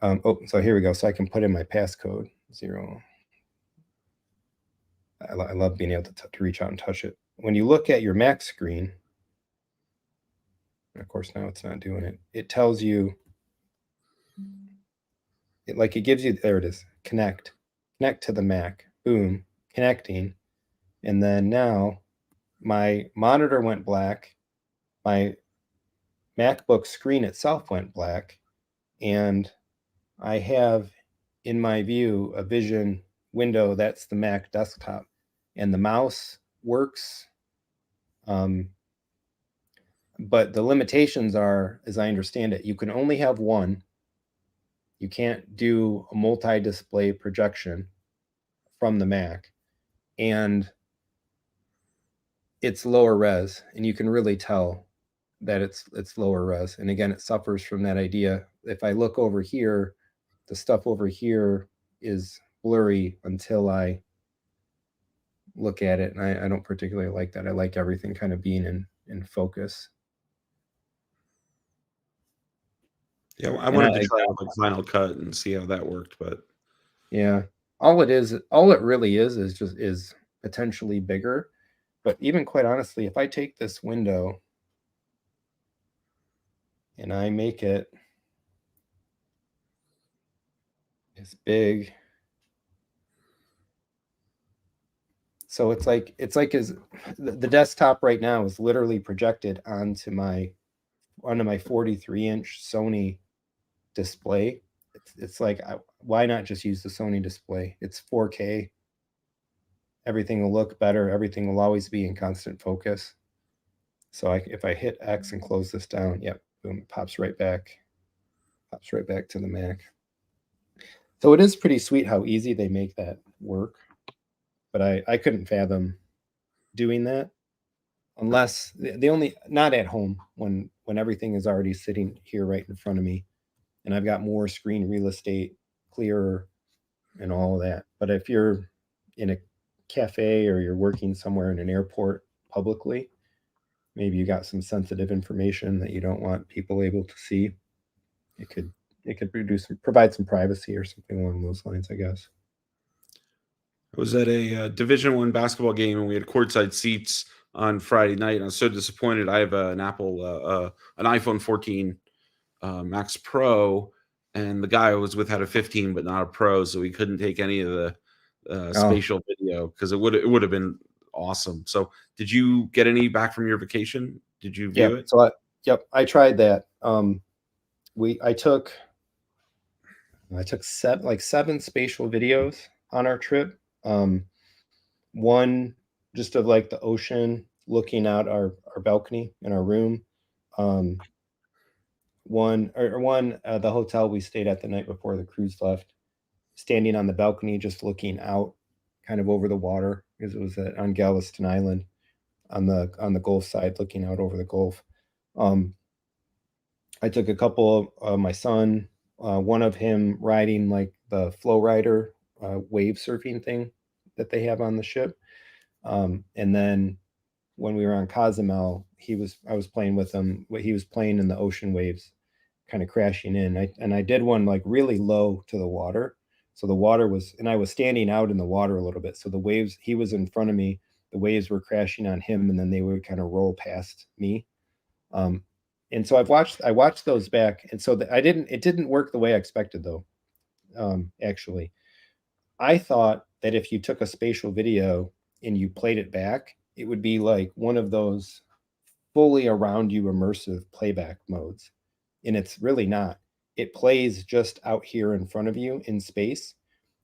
Oh, so here we go. So I can put in my passcode 0. I love being able to reach out and touch it. When you look at your Mac screen, and of course now it's not doing it. It tells you, it gives you, there it is, connect to the Mac. Boom, connecting. And then now my monitor went black, my MacBook screen itself went black, and I have in my view a vision window that's the Mac desktop, and the mouse works. But the limitations are, as I understand it, you can only have one. You can't do a multi-display projection from the Mac, and it's lower res, and you can really tell that it's lower res. And again, it suffers from that idea. If I look over here, the stuff over here is blurry until I look at it, and I don't particularly like that. I like everything kind of being in focus. Yeah, I wanted to try out like Final Cut and see how that worked, but yeah, all it really is potentially bigger. But even quite honestly, if I take this window and I make it as big, so it's like the desktop right now is literally projected onto my 43-inch Sony display. It's like, why not just use the Sony display? It's 4K. Everything will look better. Everything will always be in constant focus. So if I hit X and close this down, yep, boom, it pops right back to the Mac. So it is pretty sweet how easy they make that work. But I couldn't fathom doing that unless the only, not at home when everything is already sitting here right in front of me, and I've got more screen real estate, clearer, and all of that. But if you're in a cafe or you're working somewhere in an airport publicly, maybe you got some sensitive information that you don't want people able to see, it could provide some privacy or something along those lines, I guess. I was at a Division One basketball game and we had courtside seats on Friday night. And I was so disappointed. I have an an iPhone 14 Max Pro, and the guy I was with had a 15, but not a Pro, so we couldn't take any of the spatial video because it would have been awesome. So, did you get any back from your vacation? Did you view it? So I tried that. I took seven spatial videos on our trip. One just of like the ocean looking out our balcony in our room. One the hotel we stayed at the night before the cruise left, standing on the balcony just looking out kind of over the water, because it was on Galveston Island on the Gulf side, looking out over the Gulf. I took a couple of my son, one of him riding like the flow rider wave surfing thing that they have on the ship. And then when we were on Cozumel, I was playing with him. He was playing in the ocean waves, kind of crashing in. I did one like really low to the water. So the water was, and I was standing out in the water a little bit. So the waves, he was in front of me, the waves were crashing on him, and then they would kind of roll past me. And so I watched those back. And so it didn't work the way I expected though. Actually, I thought that if you took a spatial video and you played it back, it would be like one of those fully around you immersive playback modes. And it's really not. It plays just out here in front of you in space.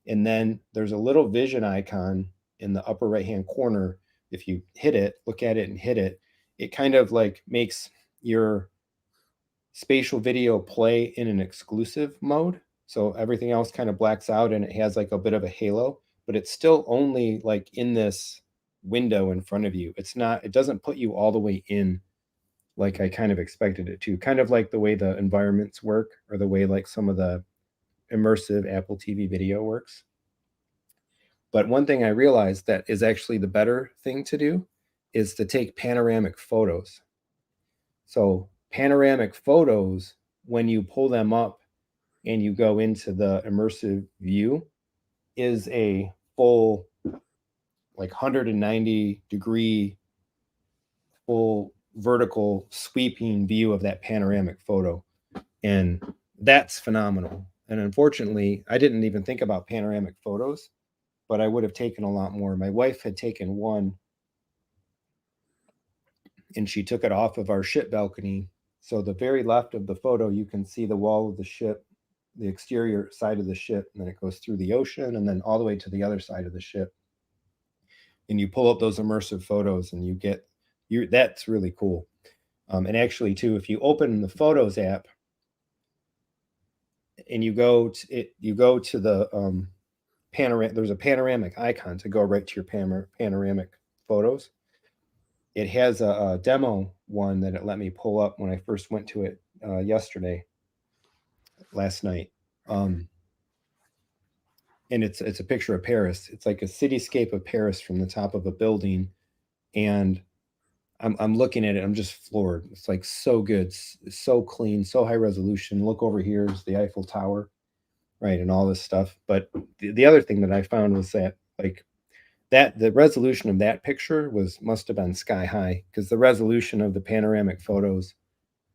And then there's a little vision icon in the upper right hand corner. If you hit it, look at it and hit it, it kind of like makes your spatial video play in an exclusive mode. So everything else kind of blacks out and it has like a bit of a halo, but it's still only like in this window in front of you. It doesn't put you all the way in like I kind of expected it to, kind of like the way the environments work or the way like some of the immersive Apple TV video works. But one thing I realized that is actually the better thing to do is to take panoramic photos. So panoramic photos, when you pull them up and you go into the immersive view, is a full like 190-degree full vertical sweeping view of that panoramic photo. And that's phenomenal. And unfortunately, I didn't even think about panoramic photos, but I would have taken a lot more. My wife had taken one and she took it off of our ship balcony. So the very left of the photo, you can see the wall of the ship, the exterior side of the ship, and then it goes through the ocean and then all the way to the other side of the ship. And you pull up those immersive photos and you get you that's really cool. And actually too, if you open the Photos app and you go to the panoramic, there's a panoramic icon to go right to your panoramic photos. It has a demo one that it let me pull up when I first went to it yesterday, last night. And it's a picture of Paris. It's like a cityscape of Paris from the top of a building, and I'm looking at it. I'm just floored. It's like so good, so clean, so high resolution. Look over here is the Eiffel Tower, right, and all this stuff. But the other thing that I found was that like that the resolution of that picture was must have been sky high because the resolution of the panoramic photos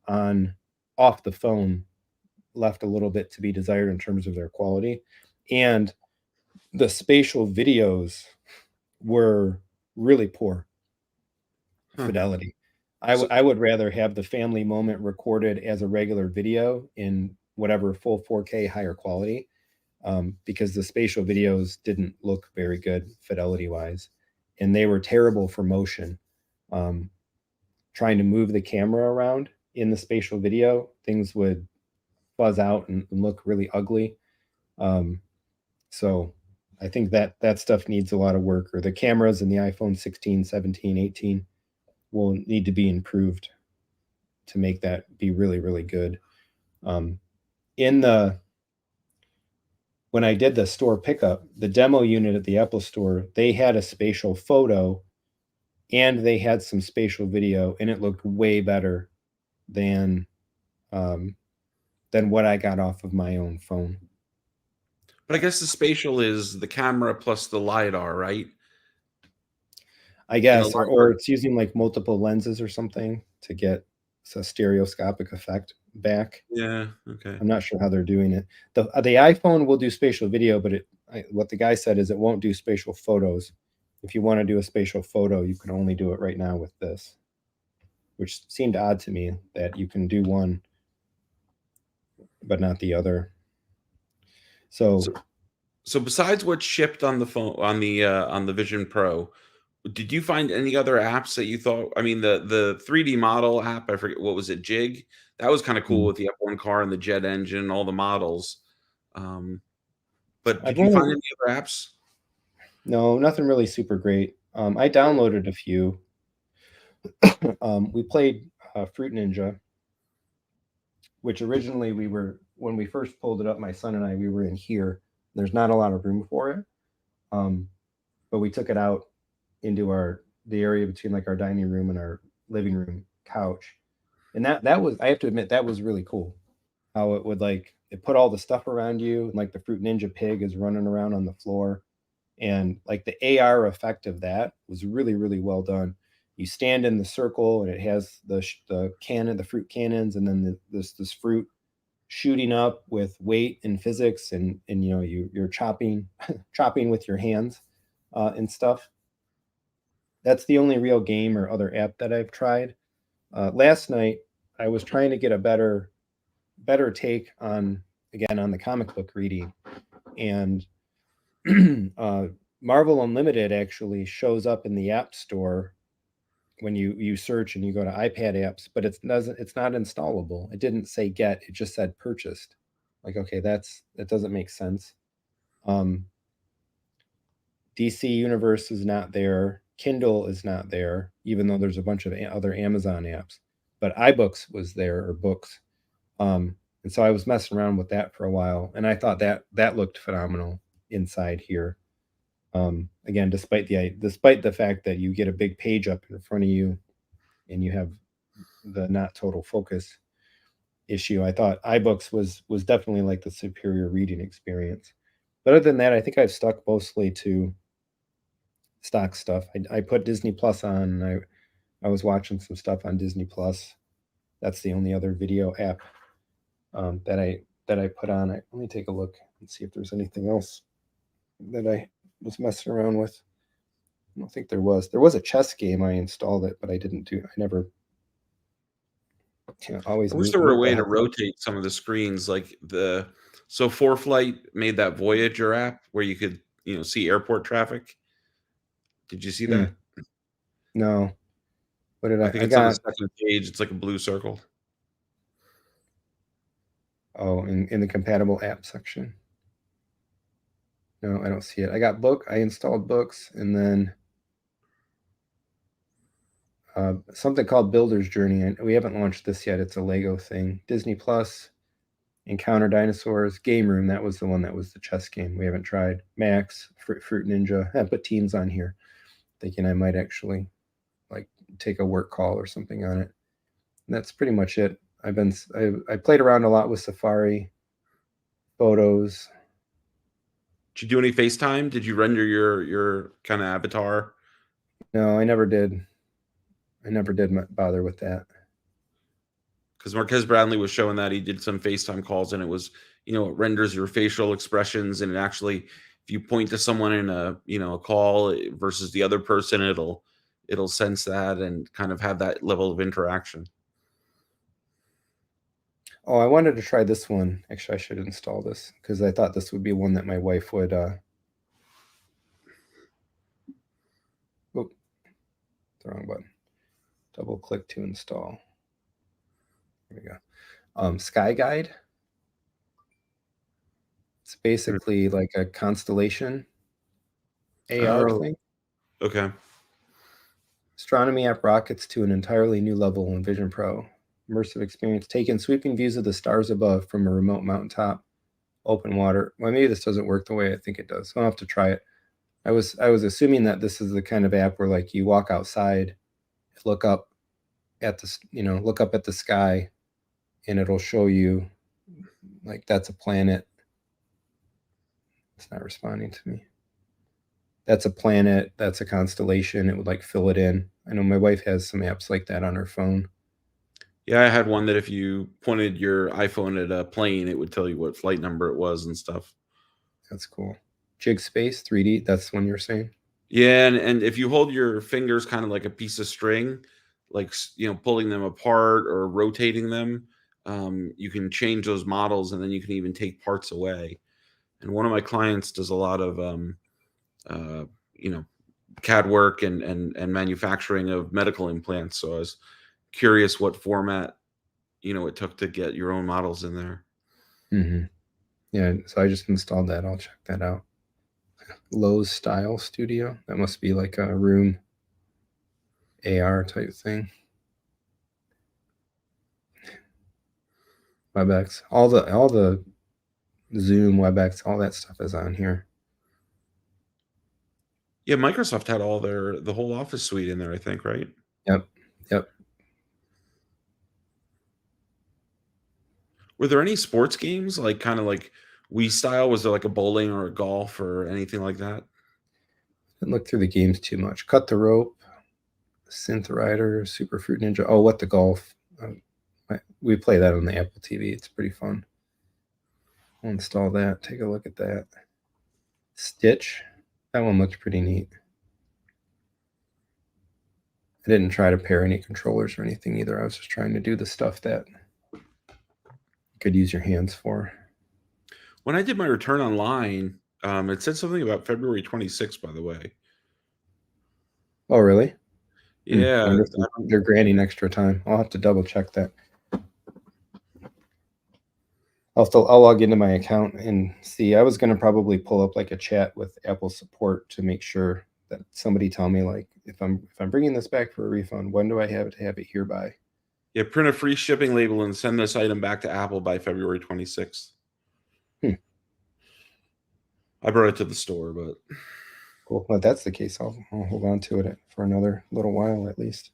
on off the phone left a little bit to be desired in terms of their quality, and the spatial videos were really poor Huh. fidelity. So I would rather have the family moment recorded as a regular video in whatever full 4K higher quality, because the spatial videos didn't look very good fidelity wise, and they were terrible for motion. Um, Trying to move the camera around in the spatial video, things would fuzz out and look really ugly. Um, so I think that that stuff needs a lot of work, or the cameras in the iPhone 16, 17, 18 will need to be improved to make that be really, really good. Um, in the When I did the store pickup, the demo unit at the Apple store, they had a spatial photo and they had some spatial video, and it looked way better than um, than what I got off of my own phone. but I guess the spatial is the camera plus the lidar, right? I And the guess, or lidar. it's using like multiple lenses or something to get a stereoscopic effect back. Yeah. Okay. I'm not sure how they're doing it. The iPhone will do spatial video, but what the guy said is it won't do spatial photos. If you want to do a spatial photo, you can only do it right now with this, which seemed odd to me that you can do one but not the other. So So so besides what shipped on the phone on the Vision Pro, did you find any other apps that you thought, I mean, the 3D model app, I forget, what was it, Jig? That was kinda cool mm, with the F1 car and the jet engine, all the models. Um, but I've did you find only any other apps? no nothing really super great. I downloaded a few. We played Fruit Ninja, which originally we were when we first pulled it up. My son and I we were in here. There's not a lot of room for it, um, but we took it out into our the area between like our dining room and our living room couch, and that was I have to admit that was really cool. How it would like it put all the stuff around you, and like the Fruit Ninja pig is running around on the floor, and like the AR effect of that was really really well done. You stand in the circle, and it has the cannon, the fruit cannons, and then this fruit shooting up with weight and physics, and you know you're chopping chopping with your hands and stuff. That's the only real game or other app that I've tried. Last night I was trying to get a better take on again on the comic book reading, and uh, Marvel Unlimited actually shows up in the App Store when you search and you go to iPad apps, but it's not installable. It didn't say get; it just said purchased. Like, okay, that doesn't make sense. Um, DC Universe is not there. Kindle is not there, even though there's a bunch of other Amazon apps. But iBooks was there, or books. And so I was messing around with that for a while, and I thought that looked phenomenal inside here. Again, despite the fact that you get a big page up in front of you and you have the not total focus issue, I thought iBooks was definitely like the superior reading experience. But other than that, I think I've stuck mostly to stock stuff. I put Disney Plus on, and I was watching some stuff on Disney Plus. That's the only other video app that I put on. Let me take a look and see if there's anything else that I was messing around with. I don't think there was. There was a chess game. I installed it, but I didn't do. I never. Always I wish there were a need the way to heads up. rotate some of the screens, like so ForeFlight made that Voyager app where you could, see airport traffic. Did you see Hmm, that? no. What did I I? think I it's on the got. second page. It's like a blue circle. Oh, in the compatible app section. No, I don't see it. I got book. I installed books, and then something called Builder's Journey. And we haven't launched this yet. It's a Lego thing. Disney Plus, Encounter Dinosaurs, Game Room. That was the one that was the chess game. We haven't tried. Max, Fruit Ninja. I put Teams on here, thinking I might actually like take a work call or something on it. And that's pretty much it. I played around a lot with Safari, photos. Did you do any FaceTime? Did you render your kind of avatar? No, I never did. I never did bother with that. Because Marquez Brownlee was showing that he did some FaceTime calls, and it was, it renders your facial expressions, and it actually, if you point to someone in a call versus the other person, it'll sense that and kind of have that level of interaction. Oh, I wanted to try this one. Actually, I should install this because I thought this would be one that my wife would. Oh, the wrong button. Double click to install. There we go. Sky Guide. It's basically like a constellation AR Oh, thing. okay. Astronomy app rockets to an entirely new level in Vision Pro. Immersive experience. Taking sweeping views of the stars above from a remote mountaintop. Open water. Well, maybe this doesn't work the way I think it does. I'll have to try it. I was assuming that this is the kind of app where like you walk outside, look up look up at the sky, and it'll show you like that's a planet. It's not responding to me. That's a planet. That's a constellation. It would like fill it in. I know my wife has some apps like that on her phone. Yeah, I had one that if you pointed your iPhone at a plane, it would tell you what flight number it was and stuff. That's cool. Jig Space 3D. That's the one you're saying. Yeah, and if you hold your fingers kind of like a piece of string, like pulling them apart or rotating them, you can change those models, and then you can even take parts away. And one of my clients does a lot of uh, you know CAD work and manufacturing of medical implants. So I was curious what format it took to get your own models in there. Mm-hmm. Yeah. So I just installed that. I'll check that out. Lowe's Style Studio. That must be like a room AR type thing. WebEx. All the Zoom, WebEx, all that stuff is on here. Yeah, Microsoft had the whole Office suite in there, I think, right? Yep. Yep. Were there any sports games like kind of like Wii style? Was there like a bowling or a golf or anything like that? Didn't look through the games too much. Cut the Rope, Synth Rider, Super Fruit Ninja. Oh, What the Golf. We play that on the Apple TV. It's pretty fun. I'll install that. Take a look at that. Stitch. That one looks pretty neat. I didn't try to pair any controllers or anything either. I was just trying to do the stuff that you could use your hands for. When I did my return online, it said something about February 26th, by the way. Oh, really? I Yeah, wonder if they're granting extra time. I'll have to double check that. I'll log into my account and see. I was going to probably pull up like a chat with Apple support to make sure that somebody tell me like if I'm bringing this back for a refund, when do I have to have it here by? yeah. Print a free shipping label and send this item back to Apple by February 26th. Hmm. I brought it to the store, but Cool. Well, if that's the case, I'll hold on to it for another little while at least.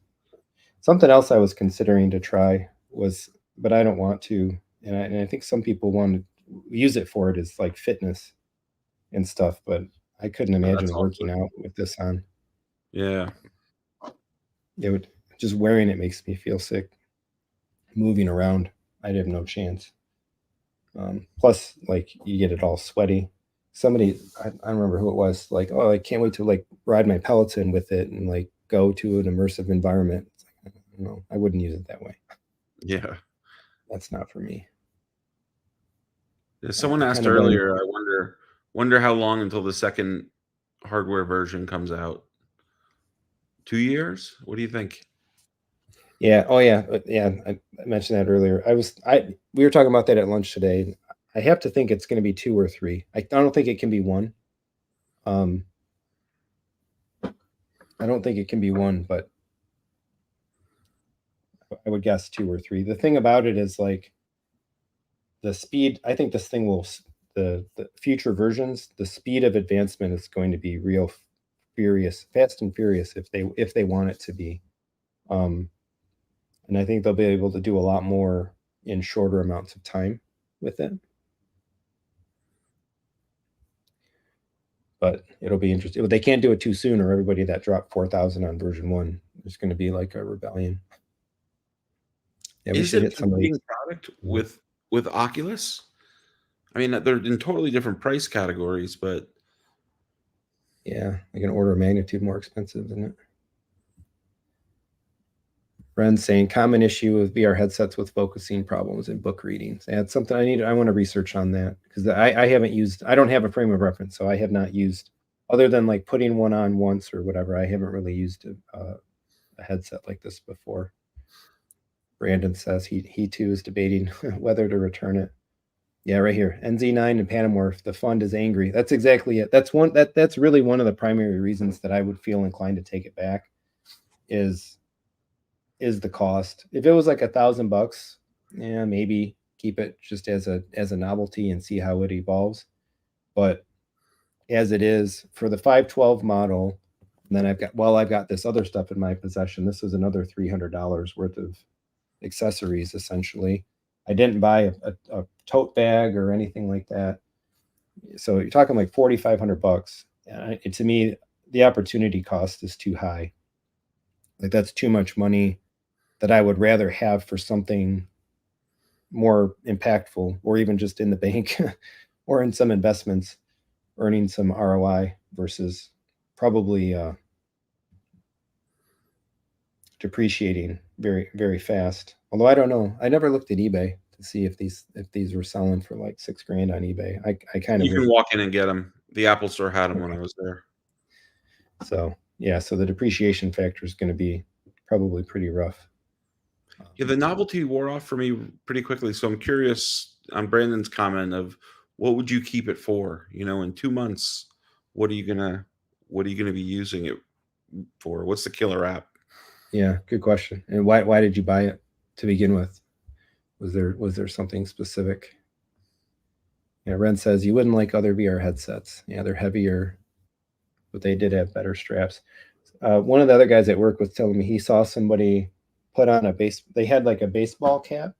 Something else I was considering to try was, but I don't want to, and I think some people want to use it for it is like fitness and stuff, but I couldn't Oh, that's imagine awesome. working out with this on. Yeah. It would just wearing it makes me feel sick. Moving around, I'd have no chance. Plus, like you get it all sweaty. Somebody, I don't remember who it was, like, oh, I can't wait to like ride my Peloton with it and like go to an immersive environment. It's like, no, I wouldn't use it that way. Yeah. That's not for me. Someone I asked kind of learned. earlier, I wonder how long until the second hardware version comes out. 2 years? What do you think? Yeah. Oh, yeah. Yeah. I mentioned that earlier. We were talking about that at lunch today. I have to think it's going to be 2 or 3. I don't think it can be 1. Um, I don't think it can be 1, but I would guess 2 or 3. The thing about it is like the speed. I think this thing will the future versions. The speed of advancement is going to be real furious, fast and furious if they want it to be. Um, and I think they'll be able to do a lot more in shorter amounts of time with it. But it'll be interesting. They can't do it too soon, or everybody that dropped 4,000 on version 1, there's going to be like a rebellion. Yeah, we Is should it a hit somebody. competing product with Oculus? I mean, they're in totally different price categories, but Yeah, like an order of magnitude more expensive, isn't it? Ren saying common issue with VR headsets with focusing problems in book readings. That's something I want to research on that because I haven't used. I don't have a frame of reference, so I have not used other than like putting one on once or whatever. I haven't really used a headset like this before. Brandon says he too is debating whether to return it. Yeah, right here. NZ9 and Panamorph. The fund is angry. That's exactly it. That's really one of the primary reasons that I would feel inclined to take it back is the cost. If it was like $1,000, yeah, maybe keep it just as a novelty and see how it evolves. But as it is for the 512 model, and then I've got this other stuff in my possession. This is another $300 worth of accessories essentially. I didn't buy a tote bag or anything like that. So you're talking like $4,500. To me, the opportunity cost is too high. Like that's too much money that I would rather have for something more impactful or even just in the bank or in some investments earning some ROI versus probably depreciating very very fast. Although I don't know, I never looked at eBay to see if these were selling for like $6,000 on eBay. I kind of you would. can walk in and get them. The Apple Store had them when I Okay. was there. So yeah, so the depreciation factor is going to be probably pretty rough. Yeah, the novelty wore off for me pretty quickly, so I'm curious on Brandon's comment of what would you keep it for? In 2 months, what are you gonna what are you gonna be using it for? What's the killer app? Yeah, good question. And why did you buy it to begin with? Was there something specific? Yeah, Ren says you wouldn't like other VR headsets. Yeah, they're heavier, but they did have better straps. One of the other guys at work was telling me he saw somebody put on a base. They had like a baseball cap,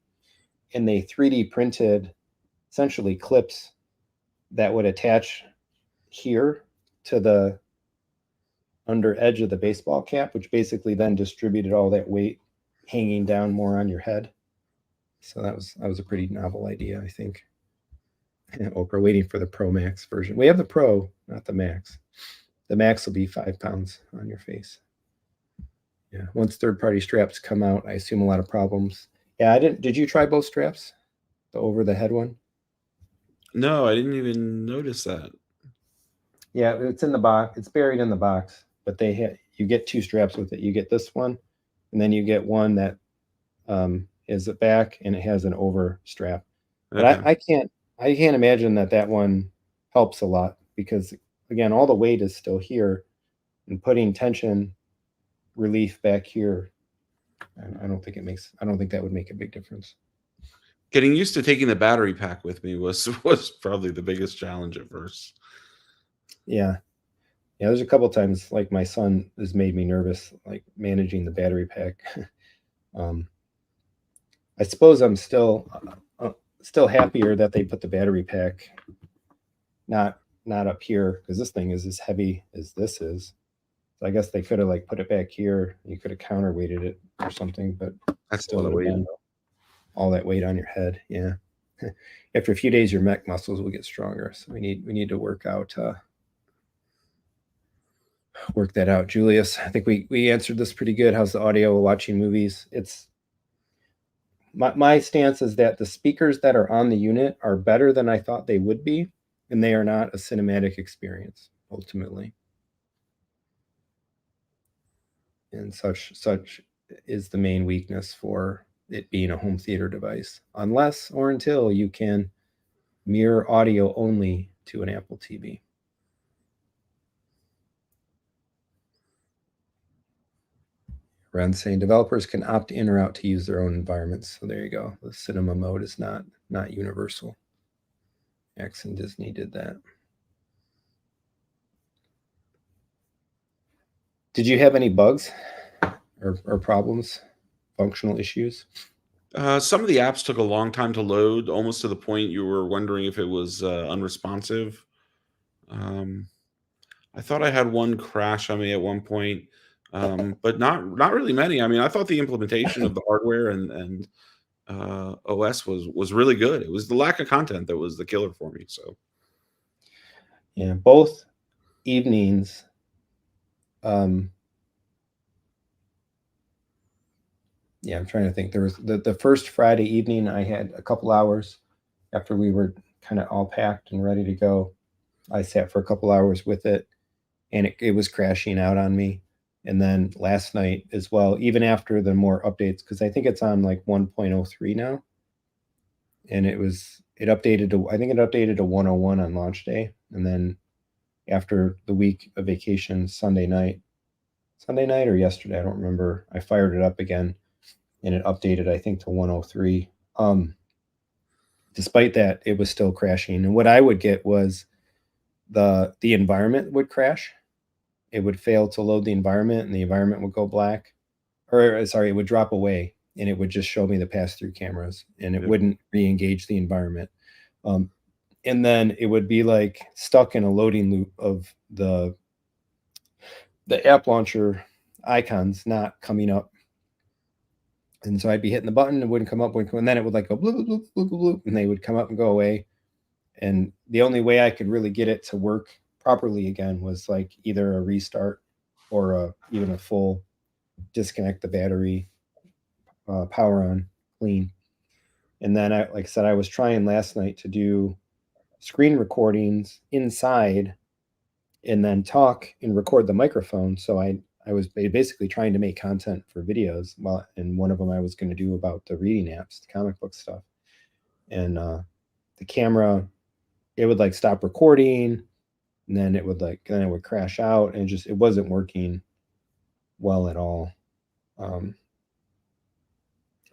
and they 3D printed essentially clips that would attach here to the under edge of the baseball cap, which basically then distributed all that weight hanging down more on your head. So that was a pretty novel idea, I think. Oprah waiting for the Pro Max version. We have the Pro, not the Max. The Max will be 5 pounds on your face. Yeah. Once third-party straps come out, I assume a lot of problems. Yeah, I didn't. Did you try both straps? The over the head one? No, I didn't even notice that. Yeah, it's in the box. It's buried in the box. But you get 2 straps with it. You get this one, and then you get one that is the back and it has an over strap. But Okay. I can't imagine that one helps a lot because again, all the weight is still here, and putting tension relief back here. I don't think that would make a big difference. Getting used to taking the battery pack with me was was probably the biggest challenge at first. Yeah. Yeah, there's a couple times like my son has made me nervous, like managing the battery pack. um, I suppose I'm still happier that they put the battery pack not not up here because this thing is as heavy as this is. So I guess they could have like put it back here. You could have counterweighted it or something, but That's a still lot of would have weight. been all that weight on your head. Yeah. After a few days, your mech muscles will get stronger. So we need to work that out. Julius, I think we answered this pretty good. How's the audio watching movies? It's my stance is that the speakers that are on the unit are better than I thought they would be, and they are not a cinematic experience ultimately. And such is the main weakness for it being a home theater device, unless or until you can mirror audio only to an Apple TV. Ren saying developers can opt in or out to use their own environments. So there you go. The cinema mode is not universal. X and Disney did that. Did you have any bugs or problems, functional issues? Some of the apps took a long time to load, almost to the point you were wondering if it was unresponsive. Um, I thought I had one crash on me at one point, but not really many. I mean, I thought the implementation of the hardware and OS was really good. It was the lack of content that was the killer for me. So Yeah, both evenings. Um, yeah, I'm trying to think. There was the first Friday evening. I had a couple hours after we were kind of all packed and ready to go. I sat for a couple hours with it, and it was crashing out on me. And then last night as well, even after the more updates, because I think it's on like 1.03 now, and it updated to I think it updated to 101 on launch day, and then after the week of vacation Sunday night or yesterday, I don't remember. I fired it up again, and it updated I think to 103. Despite that, it was still crashing, and what I would get was the environment would crash. It would fail to load the environment, and the environment would go black, or sorry, it would drop away, and it would just show me the pass-through cameras, and it yep. wouldn't re-engage the environment. Um, and then it would be like stuck in a loading loop of the app launcher icons not coming up. And so I'd be hitting the button, it wouldn't come up, and then it would like go bloop, bloop, bloop, bloop, bloop, and they would come up and go away. And the only way I could really get it to work properly again was like either a restart or even a full disconnect the battery, power on, clean. And then like I said, I was trying last night to do screen recordings inside and then talk and record the microphone. So I was basically trying to make content for videos. Well, and one of them I was going to do about the reading apps, the comic book stuff. And the camera, it would like stop recording, and then it would crash out, and it wasn't working well at all. I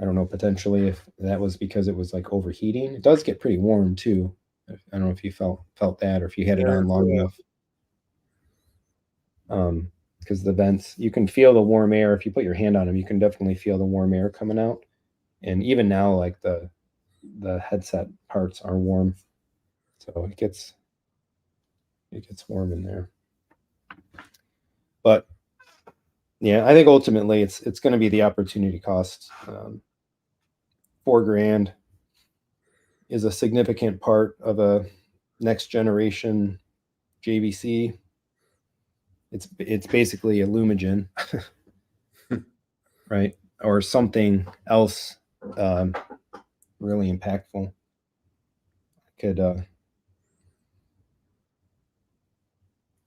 don't know, potentially if that was because it was like overheating. It does get pretty warm too. I don't know if you felt that or if you had it on long enough. Because the vents, you can feel the warm air. If you put your hand on them, you can definitely feel the warm air coming out. And even now, like the headset parts are warm, so it gets warm in there. But yeah, I think ultimately it's going to be the opportunity cost. $4,000 is a significant part of a next generation JVC. It's basically a Lumigen, right, or something else really impactful.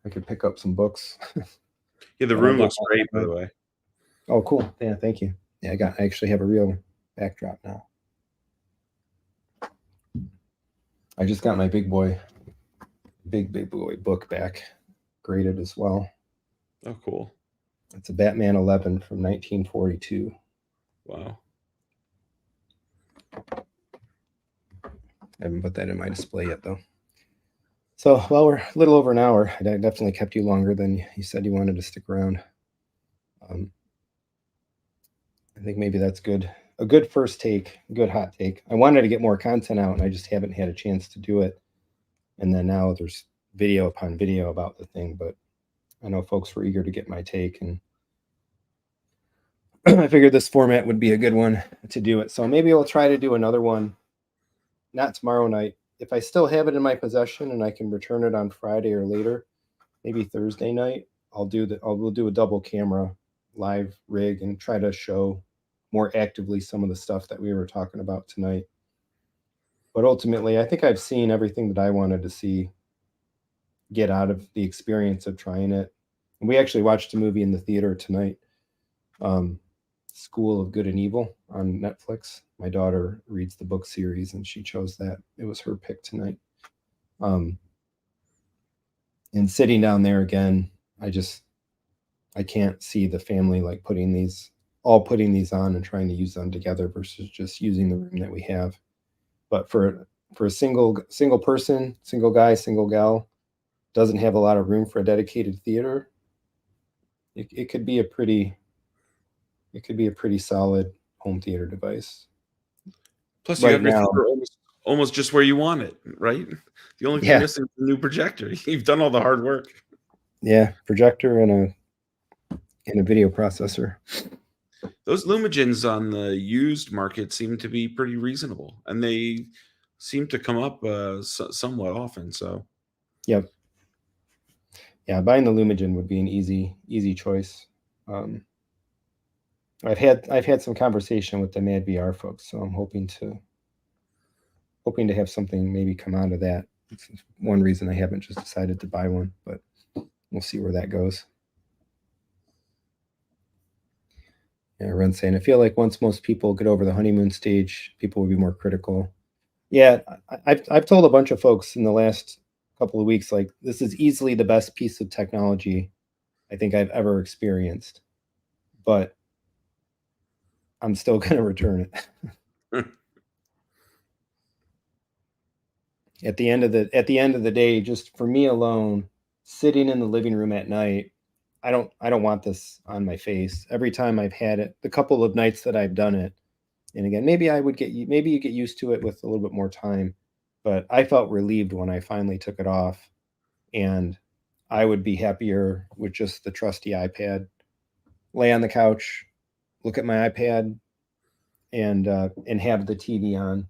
I could pick up some books. Yeah, the room looks great, by the way. Oh, cool. Yeah, thank you. Yeah, I actually have a real backdrop now. I just got my big boy book back, graded as well. Oh, cool. It's a Batman 11 from 1942. Wow. I haven't put that in my display yet, though. So, well, we're a little over an hour. I definitely kept you longer than you said you wanted to stick around. Um, I think maybe that's good. A good first take, good hot take. I wanted to get more content out, and I just haven't had a chance to do it. And then now there's video upon video about the thing, but I know folks were eager to get my take, and I figured this format would be a good one to do it. So maybe I'll try to do another one, not tomorrow night. If I still have it in my possession and I can return it on Friday or later, maybe Thursday night, we'll do a double camera live rig and try to show more actively some of the stuff that we were talking about tonight. But ultimately, I think I've seen everything that I wanted to see get out of the experience of trying it. And we actually watched a movie in the theater tonight, um, School of Good and Evil on Netflix. My daughter reads the book series, and she chose that. It was her pick tonight. Um, and sitting down there again, I can't see the family like putting these on and trying to use them together versus just using the room that we have. But for a single person, single guy, single gal, doesn't have a lot of room for a dedicated theater, it could be a pretty solid home theater device. Plus, you Right have your now, theater almost just where you want it, right? The only thing yeah, missing is the new projector. You've done all the hard work. yeah, projector and a video processor. Those Lumigens on the used market seem to be pretty reasonable, and they seem to come up somewhat often. So Yep, yeah, buying the Lumigen would be an easy choice. Um, I've had some conversation with the Mad VR folks, so I'm hoping to have something maybe come out of that. It's one reason I haven't just decided to buy one, but we'll see where that goes. Yeah, Ren saying, I feel like once most people get over the honeymoon stage, people will be more critical. Yeah, I've told a bunch of folks in the last couple of weeks, like, this is easily the best piece of technology I think I've ever experienced, but I'm still going to return it. At the end of the day, just for me alone, sitting in the living room at night, I don't want this on my face. Every time I've had it, the couple of nights that I've done it, and again, maybe you get used to it with a little bit more time, but I felt relieved when I finally took it off, and I would be happier with just the trusty iPad, lay on the couch, look at my iPad, and have the TV on,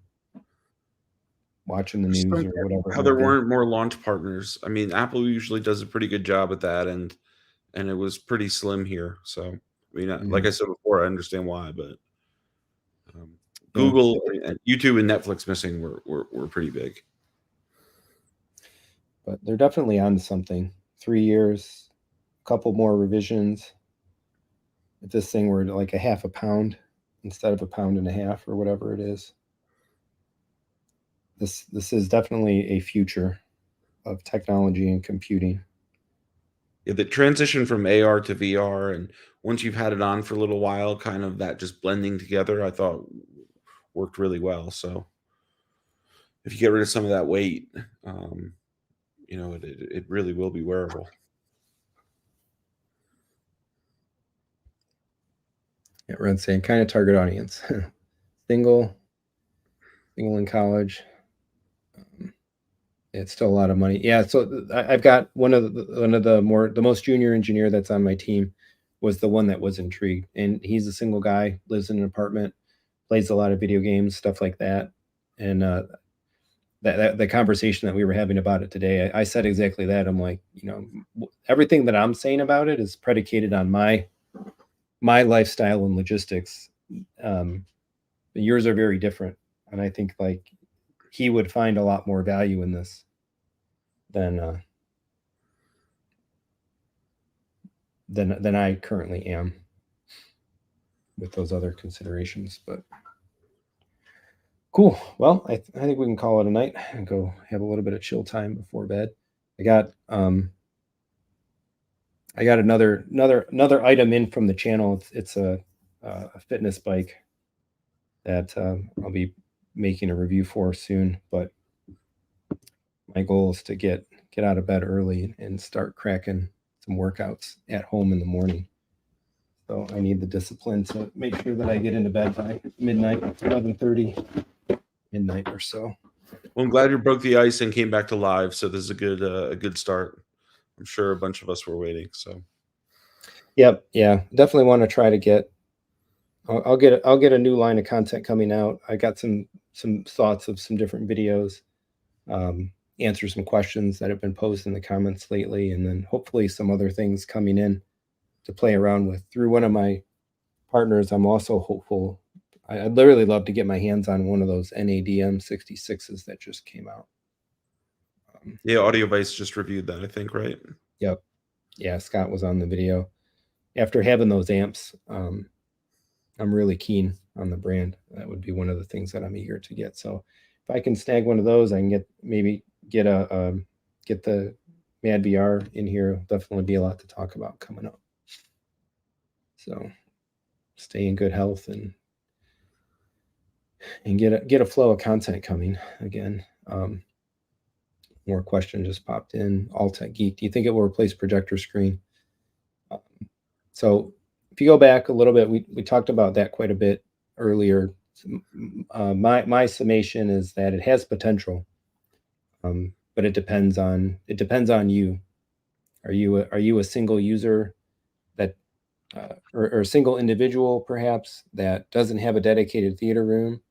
watching the just news don't or get whatever it how there might be. weren't more launch partners. I mean, Apple usually does a pretty good job at that, and it was pretty slim here. So, I mean, like Mhm. I said before, I understand why, but um, Yeah, Google and YouTube and Netflix missing were pretty big. but they're definitely on to something. 3 years, a couple more revisions. If this thing were like a half a pound instead of a pound and a half or whatever it is, this is definitely a future of technology and computing. Yeah, the transition from AR to VR, and once you've had it on for a little while, kind of that just blending together, I thought worked really well. So if you get rid of some of that weight, um, it really will be wearable. Yeah, Red saying kind of target audience. single, single in college. Um, it's still a lot of money. Yeah, so I've got the most junior engineer that's on my team was the one that was intrigued, and he's a single guy, lives in an apartment, plays a lot of video games, stuff like that, and that the conversation that we were having about it today, I said exactly that. I'm like, everything that I'm saying about it is predicated on my lifestyle and logistics. Um, yours are very different, and I think like he would find a lot more value in this than than I currently am with those other considerations. But cool. Well, I think we can call it a night and go have a little bit of chill time before bed. I got um I got another item in from the channel. It's a fitness bike that I'll be making a review for soon. But my goal is to get get out of bed early and start cracking some workouts at home in the morning. So I need the discipline to make sure that I get into bed by midnight, 11:30, midnight or so. Well, I'm glad you broke the ice and came back to live. So this is a good start. I'm sure a bunch of us were waiting. So Yep, yeah, definitely want to try to get. I'll get a new line of content coming out. I got some thoughts of some different videos, answer some questions that have been posed in the comments lately, and then hopefully some other things coming in to play around with through one of my partners. I'm also hopeful. I'd literally love to get my hands on one of those NADM 66s that just came out. yeah, Audio Vice just reviewed that, I think, right? Yep. Yeah, Scott was on the video. After having those amps, I'm really keen on the brand. That would be one of the things that I'm eager to get. So if I can snag one of those, I can get the Mad VR in here. Definitely be a lot to talk about coming up. So stay in good health and get a flow of content coming again. More question just popped in. All Tech Geek. Do you think it will replace projector screen? So if you go back a little bit, we talked about that quite a bit earlier. My summation is that it has potential, but it depends on you. Are you a single user that or a single individual perhaps that doesn't have a dedicated theater room,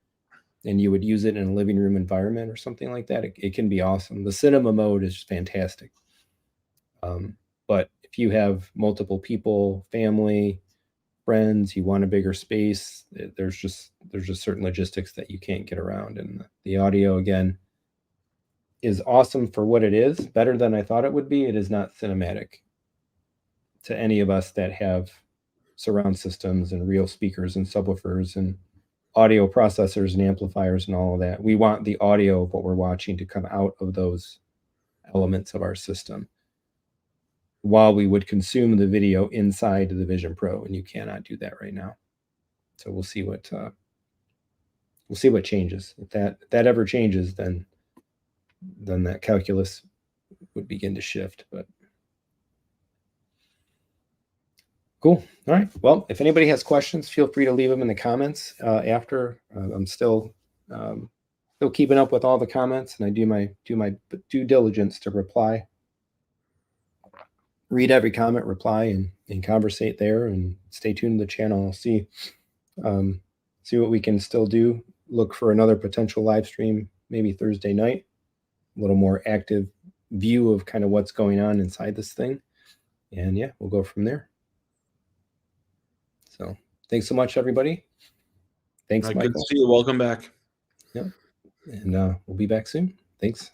and you would use it in a living room environment or something like that? It can be awesome. The cinema mode is fantastic. But if you have multiple people, family, friends, you want a bigger space, there's just certain logistics that you can't get around. And the audio again is awesome for what it is, better than I thought it would be. It is not cinematic to any of us that have surround systems and real speakers and subwoofers and audio processors and amplifiers and all of that. We want the audio of what we're watching to come out of those elements of our system, while we would consume the video inside the Vision Pro, and you cannot do that right now. So we'll see what changes. If that ever changes, then that calculus would begin to shift. But cool. All right. Well, if anybody has questions, feel free to leave them in the comments after. I'm still keeping up with all the comments, and I do my due diligence to reply. Read every comment, reply, and conversate there, and stay tuned to the channel. I'll see what we can still do. Look for another potential live stream, maybe Thursday night. A little more active view of kind of what's going on inside this thing. And yeah, we'll go from there. So thanks so much, everybody. Thanks, Michael. Good to see you. Welcome back. Yep. And we'll be back soon. Thanks.